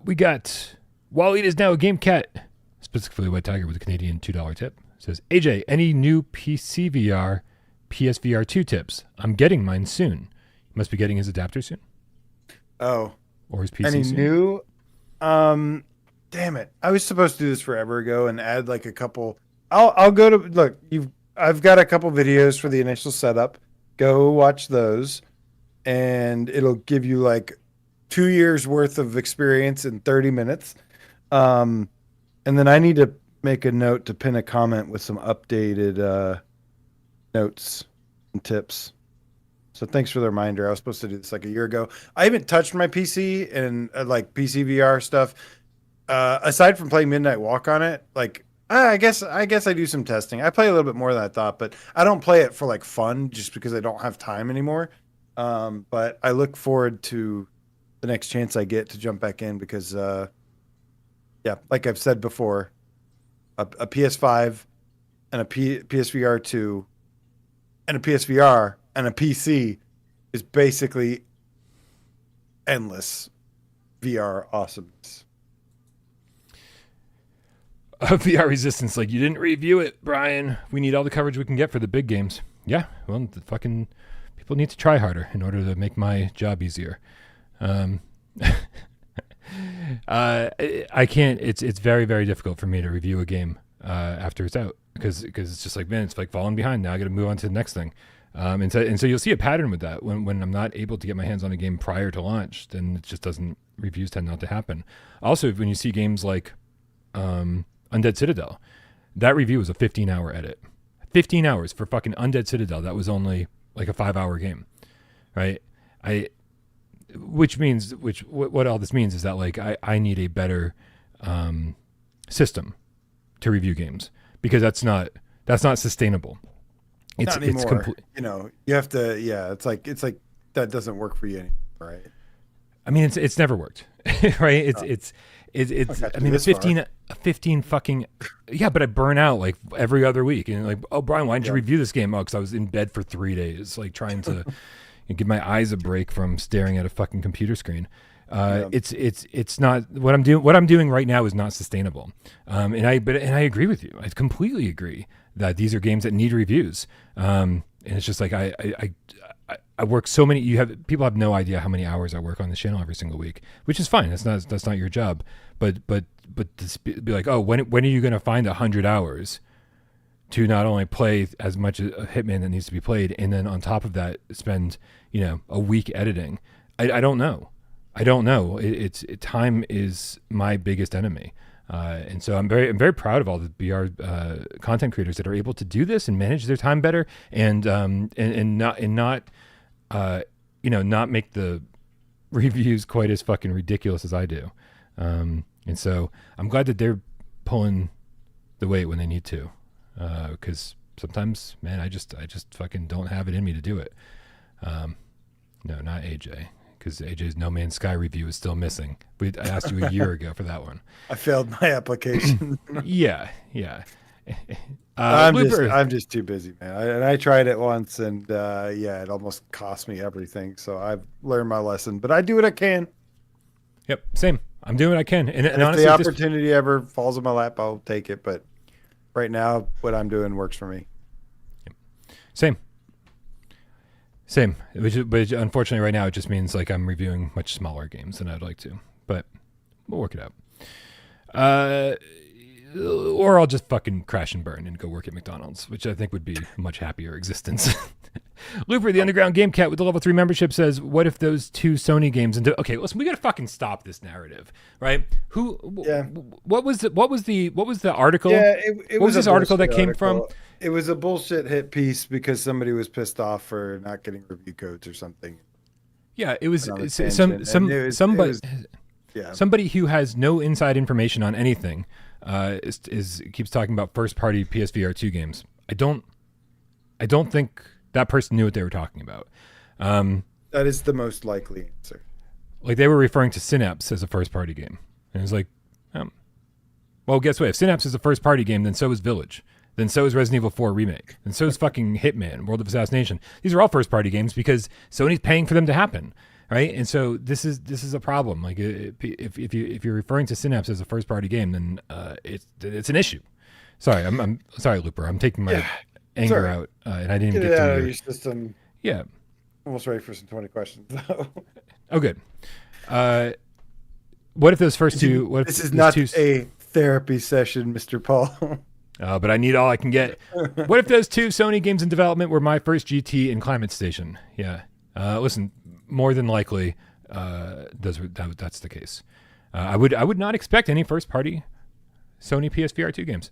We got Wally is now a game cat, specifically White Tiger with a Canadian $2 tip. Says, AJ, any new PSVR 2 tips? I'm getting mine soon. He must be getting his adapter soon. Oh. Or his PC any soon. New? Damn it. I was supposed to do this forever ago and add like a couple. I'll go to look, I've got a couple videos for the initial setup. Go watch those and it'll give you like 2 years worth of experience in 30 minutes. And then I need to make a note to pin a comment with some updated notes and tips. So thanks for the reminder. I was supposed to do this like a year ago. I haven't touched my PC and like PC VR stuff. Aside from playing Midnight Walk on it, like I guess I do some testing. I play a little bit more than I thought, but I don't play it for like fun just because I don't have time anymore. But I look forward to the next chance I get to jump back in because, yeah, like I've said before, a PS5 and a PSVR 2 and a PSVR and a PC is basically endless VR awesomeness. VR Resistance, like, you didn't review it, Brian. We need all the coverage we can get for the big games. Yeah, well, the fucking people need to try harder in order to make my job easier. I can't. It's very, very difficult for me to review a game after it's out because it's just like, man, it's like falling behind. Now I got to move on to the next thing. And so you'll see a pattern with that when I'm not able to get my hands on a game prior to launch, then it just doesn't. Reviews tend not to happen. Also, when you see games like Undead Citadel, that review was a 15-hour edit. 15 hours for fucking Undead Citadel. That was only like a 5-hour game, right? What all this means is that like I need a better system to review games because that's not sustainable. Not anymore. You have to. Yeah, it's like that doesn't work for you anymore, right? I mean, it's never worked, right? It's. I mean, a 15 fucking yeah, but I burn out like every other week, and like, oh, Brian, why didn't you review this game? Oh, because I was in bed for 3 days, like trying to give my eyes a break from staring at a fucking computer screen. It's not what I'm doing. What I'm doing right now is not sustainable. And I agree with you. I completely agree that these are games that need reviews. And it's just like I work so many. People have no idea how many hours I work on this channel every single week, which is fine. That's not your job. But to be like, oh, when are you going to find 100 hours to not only play as much a Hitman that needs to be played, and then on top of that spend a week editing? I don't know. Time is my biggest enemy. And so I'm very proud of all the VR content creators that are able to do this and manage their time better and not make the reviews quite as fucking ridiculous as I do. And so I'm glad that they're pulling the weight when they need to, because sometimes, man, I just fucking don't have it in me to do it. No, not AJ. Because AJ's No Man's Sky review is still missing. I asked you a year ago for that one. I failed my application. Yeah. I'm just too busy, man. I tried it once, and it almost cost me everything. So I've learned my lesson. But I do what I can. Yep, same. I'm doing what I can. And honestly, if the opportunity ever falls in my lap, I'll take it. But right now, what I'm doing works for me. Yep. Same, which unfortunately right now it just means like I'm reviewing much smaller games than I'd like to, but we'll work it out. Or I'll just fucking crash and burn and go work at McDonald's, which I think would be a much happier existence. Looper, the Underground Game Cat with the level 3 membership says, "What if those two Sony games?" Okay, listen, we gotta fucking stop this narrative, right? What was the article? Yeah, what was this article that came from? It was a bullshit hit piece because somebody was pissed off for not getting review codes or something. Yeah, it was somebody who has no inside information on anything. Keeps talking about first party PSVR2 games. I don't think that person knew what they were talking about. That is the most likely answer. Like they were referring to Synapse as a first party game. And it's like, well, guess what? If Synapse is a first party game, then so is Village. Then so is Resident Evil 4 Remake. And so is fucking Hitman, World of Assassination. These are all first party games because Sony's paying for them to happen. Right, and so this is a problem. Like if you're referring to Synapse as a first party game, then it's an issue. Sorry, I'm sorry, Looper. I'm taking my anger out, and I didn't get it to out of your system. Yeah, almost ready for some 20 questions though. Oh, good. What if those first two? What if this is not a therapy session, Mr. Paul? But I need all I can get. What if those two Sony games in development were my first GT and Climate Station? Yeah. Listen. More than likely, that's the case. I would not expect any first party Sony PSVR2 games.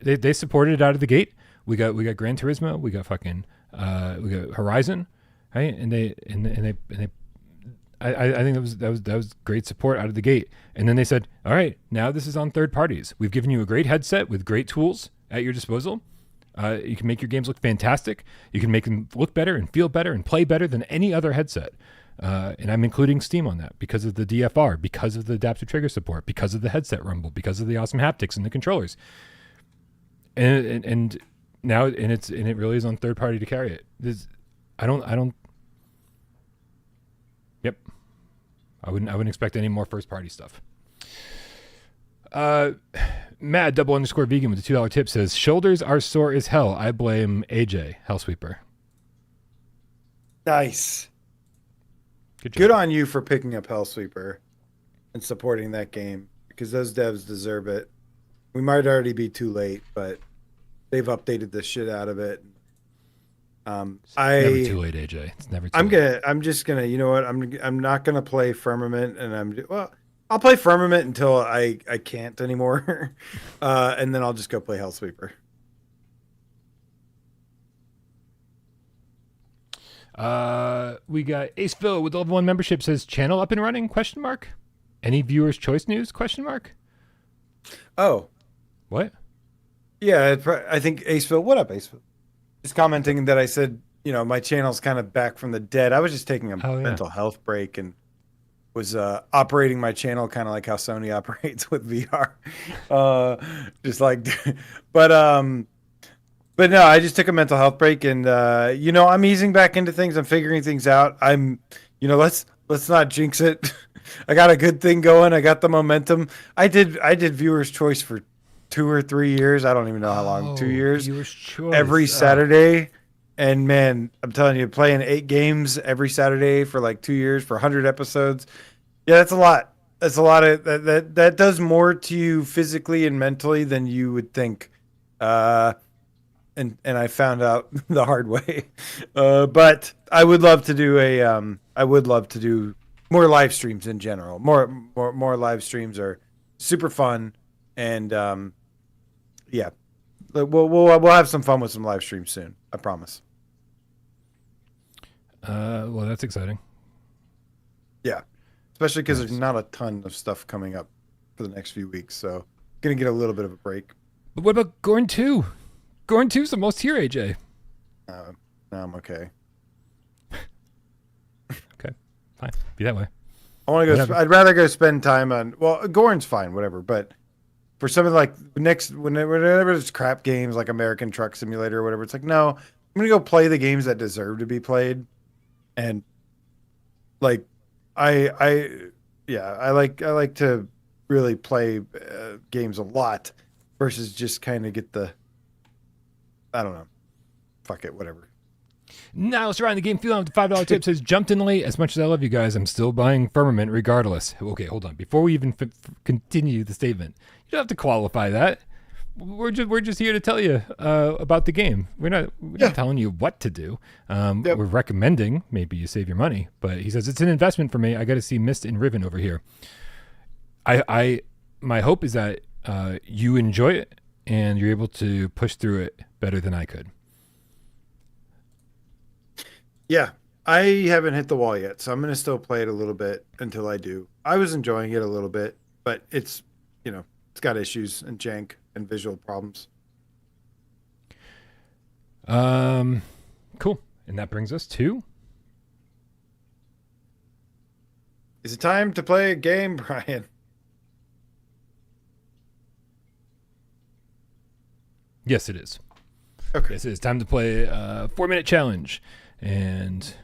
They supported it out of the gate. We got Gran Turismo. We got fucking we got Horizon, right? And they I think that was great support out of the gate. And then they said, all right, now this is on third parties. We've given you a great headset with great tools at your disposal. You can make your games look fantastic. You can make them look better and feel better and play better than any other headset. And I'm including Steam on that because of the DFR, because of the adaptive trigger support, because of the headset rumble, because of the awesome haptics and the controllers. And now it really is on third party to carry it. Yep. I wouldn't expect any more first party stuff. Mad _vegan with the $2 tip says, shoulders are sore as hell. I blame AJ, Hellsweeper. Nice. Good on you for picking up Hellsweeper and supporting that game because those devs deserve it. We might already be too late, but they've updated the shit out of it. It's never too late, AJ. It's never too late. I'm just gonna, you know what? I'm not gonna play Firmament, and I'll play Firmament until I can't anymore, and then I'll just go play Hellsweeper. We got Ace Phil with the level 1 membership says, channel up and running? ? Any viewers' choice news ? Oh, what? Yeah, I think Ace Phil. What up, Ace Phil? He's commenting that I said, my channel's kind of back from the dead. I was just taking a mental health break and was operating my channel kind of like how Sony operates with VR. But no, I just took a mental health break and I'm easing back into things. I'm figuring things out. Let's not jinx it. I got a good thing going. I got the momentum. I did Viewers Choice for 2 or 3 years. I don't even know how long. 2 years. Viewers Choice. Every Saturday. And man, I'm telling you, playing 8 games every Saturday for like 2 years for 100 episodes. Yeah, that's a lot. That's a lot of that does more to you physically and mentally than you would think. And I found out the hard way. But I would love to do more live streams in general. More live streams are super fun, and yeah, we'll have some fun with some live streams soon. I promise. Well, that's exciting. Yeah, especially because there's not a ton of stuff coming up for the next few weeks, so gonna get a little bit of a break. But what about Gorn 2? Gorn 2's almost here, AJ. No, I'm okay. Okay, fine. Be that way. I want to go. I'd rather go spend time on. Well, Gorn's fine, whatever. But for something like whenever there's crap games like American Truck Simulator or whatever, it's like, no, I'm gonna go play the games that deserve to be played. And like, I like to really play games a lot versus just kind of get the. I don't know. Fuck it, whatever. Niles around the game feeling with the $5 tip says, jumped in late. As much as I love you guys, I'm still buying Firmament regardless. Okay, hold on. Before we even continue the statement, you don't have to qualify that. we're just here to tell you about the game. We're not telling you what to do. We're recommending maybe you save your money. But he says it's an investment for me. I got to see Myst and Riven over here. My hope is that you enjoy it and you're able to push through it better than I could. Yeah, I haven't hit the wall yet, so I'm going to still play it a little bit until I do. I was enjoying it a little bit, but it's, it's got issues and jank and visual problems. Cool. And that brings us to... Is it time to play a game, Brian? Yes, it is. Okay. Yes, it is time to play a 4-minute challenge. And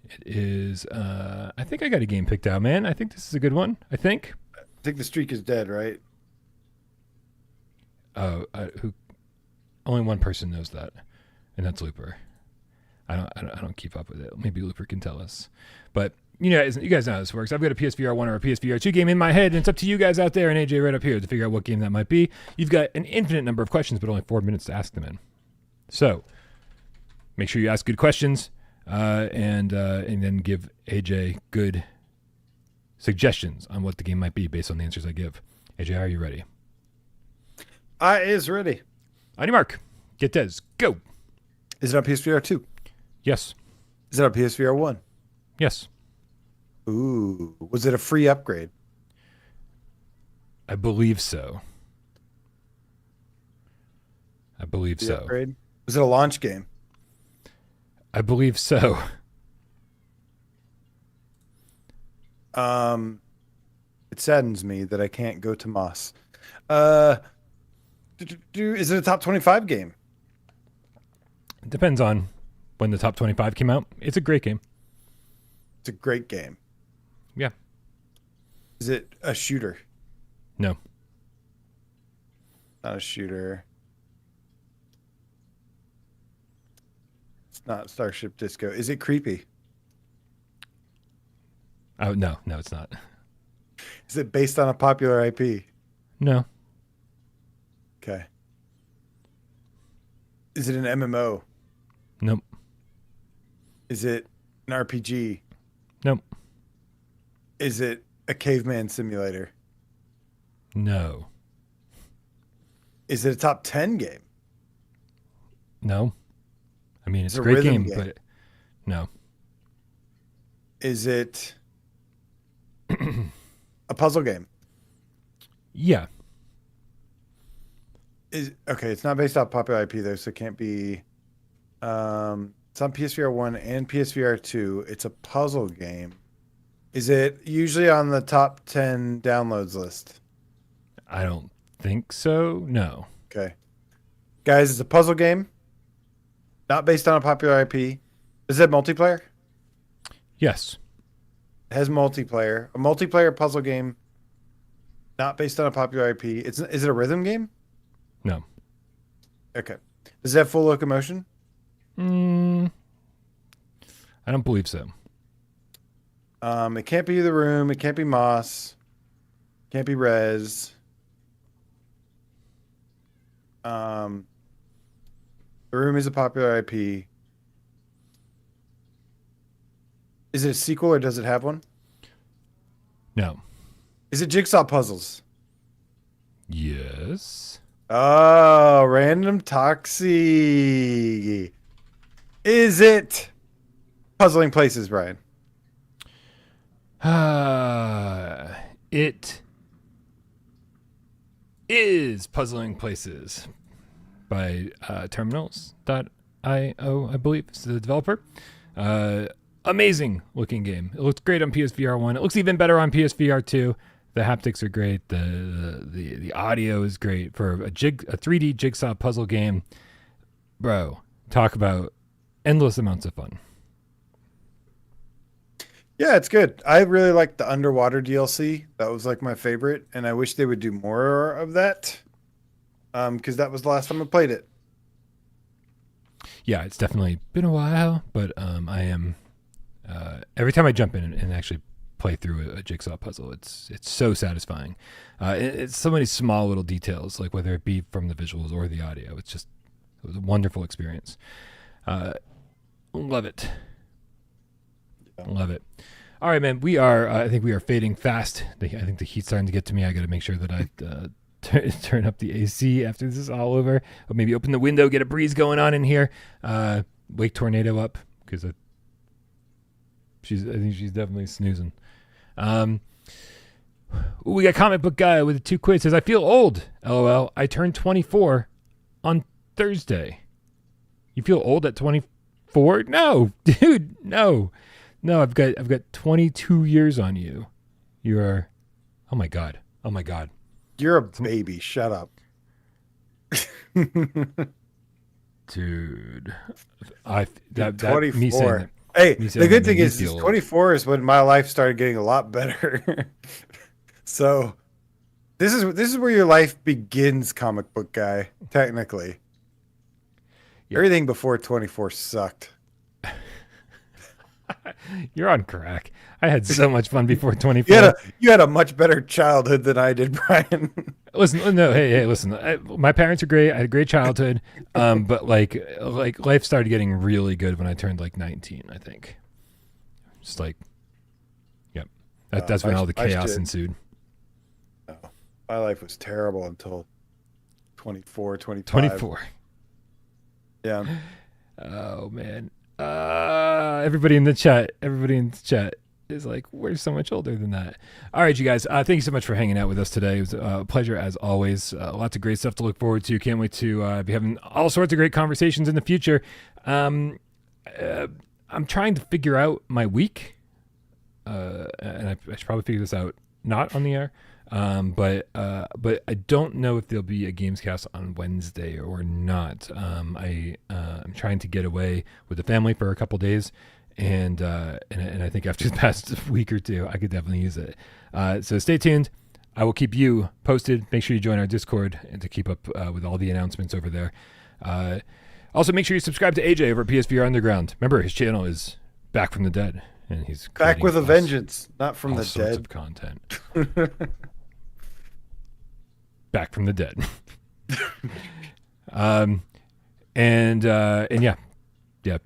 it is, I think I got a game picked out, man. I think this is a good one. I think the streak is dead, right? Only one person knows that, and that's Looper. I don't keep up with it. Maybe Looper can tell us. But you guys know how this works. I've got a PSVR 1 or a PSVR 2 game in my head, and it's up to you guys out there and AJ right up here to figure out what game that might be. You've got an infinite number of questions, but only 4 minutes to ask them in. So make sure you ask good questions, and then give AJ good suggestions on what the game might be based on the answers I give. AJ, are you ready? I is ready. On your mark, get Des, go. Is it on PSVR 2? Yes. Is it on PSVR 1? Yes. Ooh, was it a free upgrade? I believe so. Upgrade? Was it a launch game? I believe so. It saddens me that I can't go to Moss. Is it a top 25 game? It depends on when the top 25 came out. It's a great game. It's a great game. Yeah. Is it a shooter? No. Not a shooter. It's not Starship Disco. Is it creepy? Oh, no, it's not. Is it based on a popular IP? No. Okay. Is it an MMO? Nope. Is it an RPG? Nope. Is it a caveman simulator? No. Is it a top 10 game? No. I mean, it's a a great rhythm game, but no. Is it a puzzle game? Yeah. Okay, it's not based off popular IP though, so it can't be. It's on PSVR 1 and PSVR 2. It's a puzzle game. Is it usually on the top 10 downloads list? I don't think so. No. Okay. Guys, it's a puzzle game. Not based on a popular IP. Is it multiplayer? Yes. It has multiplayer. A multiplayer puzzle game. Not based on a popular IP. Is it a rhythm game? No. Okay. Does it have full locomotion? I don't believe so. It can't be The Room. It can't be Moss. Can't be Rez. The Room is a popular IP. Is it a sequel or does it have one? No. Is it Jigsaw Puzzles? Yes. Oh, Random Toxie. Is it Puzzling Places, Brian? It is Puzzling Places by Terminals.io, I believe is the developer. Amazing looking game. It looks great on PSVR 1. It looks even better on PSVR 2. The haptics are great. The audio is great for a 3D jigsaw puzzle game. Bro, talk about endless amounts of fun. Yeah, it's good. I really like the underwater DLC. That was like my favorite, and I wish they would do more of that. Because that was the last time I played it. Yeah, it's definitely been a while, but I am every time I jump in and actually play through a jigsaw puzzle. It's so satisfying. It's so many small little details, like whether it be from the visuals or the audio. It was a wonderful experience. Love it. Love it. All right, man. I think we are fading fast. I think the heat's starting to get to me. I got to make sure that I turn up the AC after this is all over. Or maybe open the window, get a breeze going on in here. Wake Tornado up, because I think she's definitely snoozing. We got Comic Book Guy with a 2 quiz. Says, I feel old. LOL. I turned 24 on Thursday. You feel old at 24? No, dude, no. I've got 22 years on you. You are. Oh my god. You're a baby. Shut up. Dude. 24. Me saying that, hey, me saying the good that thing made me is feel old. 24 is when my life started getting a lot better. So this is where your life begins, Comic Book Guy, technically. Yeah. Everything before 24 sucked. You're on crack. I had so much fun before 24. You had a much better childhood than I did, Brian. Listen, no, hey, listen. My parents are great. I had a great childhood, but like life started getting really good when I turned like 19. I think, just like, yep. That's when all the chaos ensued. No, my life was terrible until 24, 25. 24. Yeah. Oh man. Everybody in the chat is like, we're so much older than that. All right, you guys. Thank you so much for hanging out with us today. It was a pleasure as always. Lots of great stuff to look forward to. Can't wait to be having all sorts of great conversations in the future. I'm trying to figure out my week, and I should probably figure this out not on the air. But I don't know if there'll be a GamesCast on Wednesday or not. I'm trying to get away with the family for a couple days, and I think after the past week or two, I could definitely use it. So stay tuned. I will keep you posted. Make sure you join our Discord and to keep up with all the announcements over there. Also, make sure you subscribe to AJ over at PSVR Underground. Remember, his channel is back from the dead, and he's back with a vengeance, not from the sorts dead. Of content. Back from the dead. And yeah.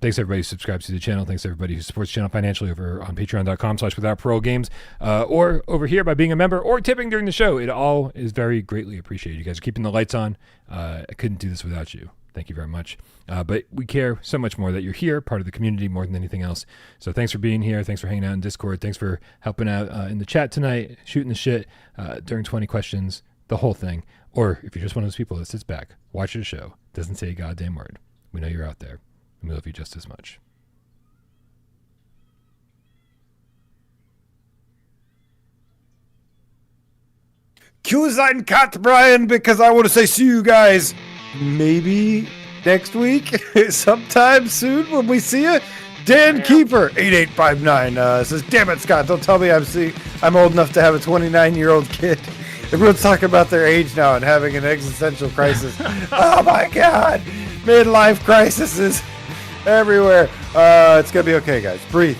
Thanks everybody who subscribes to the channel. Thanks everybody who supports the channel financially over on patreon.com/withoutparolegames, or over here by being a member or tipping during the show. It all is very greatly appreciated. You guys are keeping the lights on. I couldn't do this without you. Thank you very much. But we care so much more that you're here, part of the community more than anything else. So thanks for being here. Thanks for hanging out in Discord. Thanks for helping out in the chat tonight, shooting the shit during 20 questions. The whole thing. Or if you're just one of those people that sits back, watches the show, doesn't say a goddamn word, we know you're out there, and we love you just as much. Cue sein cut, Brian, because I want to say see you guys maybe next week, sometime soon when we see you. Dan Keeper 8859 says, "Damn it, Scott! Don't tell me I'm old enough to have a 29-year-old kid." Everyone's talking about their age now and having an existential crisis. Oh my God, midlife crises everywhere. It's gonna be okay, guys. Breathe.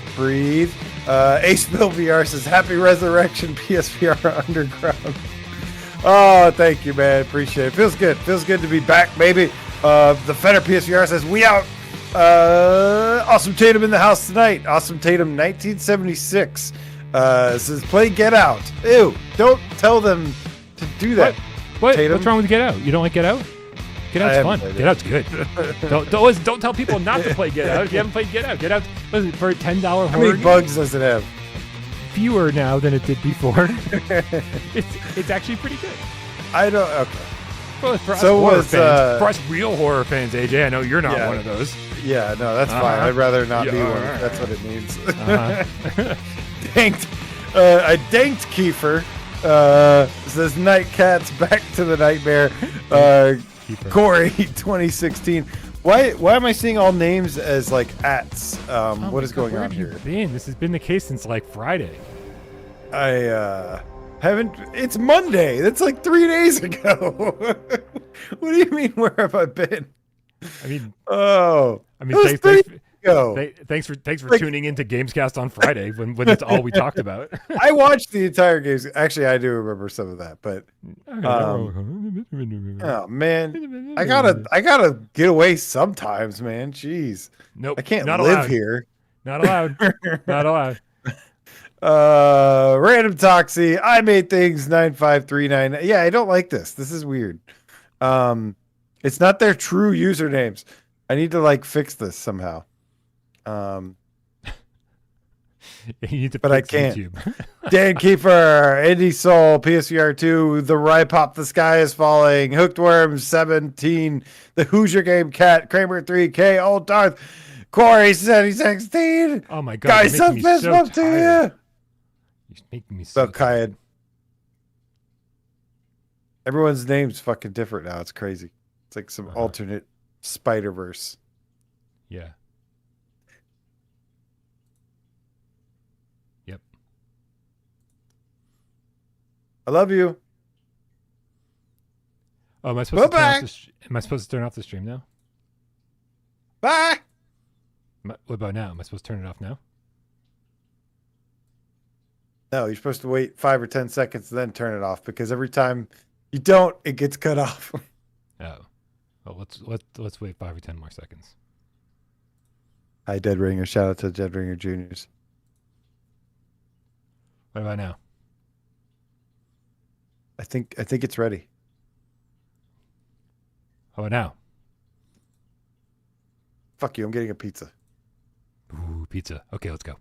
Ace Bill VR says, "Happy Resurrection, PSVR Underground." Oh, thank you, man. Appreciate it. Feels good to be back, baby. The Feder PSVR says, "We out." Awesome Tatum in the house tonight. Awesome Tatum 1976 says, "Play Get Out." Ew, don't tell them to do that. What? Tatum? What's wrong with Get Out? You don't like Get Out? Get Out's fun. Get Out's good. don't tell people not to play Get Out if you haven't played Get Out. Get Out, listen, for a $10 horror How many game, bugs does it have? fewer now than it did before. It's actually pretty good. I don't. Okay. Well, for us So horror was, fans, for us real horror fans, AJ, I know you're not one of those. Yeah, no, that's fine. I'd rather not be one. Right. That's what it means. Danked. I danked Kiefer. Says Night Cats back to the nightmare. Corey 2016. Why am I seeing all names as like ats? What is going on here? This has been the case since like Friday. I haven't. It's Monday. That's like 3 days ago. What do you mean? Where have I been? I mean, Oh, I mean, go. Thanks for Like- tuning into Gamescast on Friday when it's all we talked about. I watched the entire games. Actually, I do remember some of that, but oh man, I gotta get away sometimes, man. Jeez, Nope. I can't not live allowed. here. Not allowed. Not allowed. Random Toxie. I made things 9539. Yeah, I don't like this. This is weird. It's not their true usernames. I need to like fix this somehow. You need to But I fix can't. YouTube. Dan Kiefer, Indie Soul, PSVR2, The Rye Pop, The Sky is Falling, Hooked Worms 17, The Hoosier Game Cat, Kramer 3K, Old Darth, Corey 2016. Oh my god. Guys, you're some making me fist so bump to tired. you. You're making me so So, Kayed. Everyone's name's fucking different now. It's crazy. It's like some alternate Spider-Verse. Yeah. Yep. I love you. Oh, am I supposed Bye-bye. am I supposed to turn off the stream now? Bye. What about now? Am I supposed to turn it off now? No, you're supposed to wait 5 or 10 seconds and then turn it off because every time you don't, it gets cut off. Oh. Well, let's wait 5 or 10 more seconds. Hi, Dead Ringer. Shout out to Dead Ringer Juniors. What about now? I think it's ready. How about now? Fuck you. I'm getting a pizza. Ooh, pizza. Okay, let's go.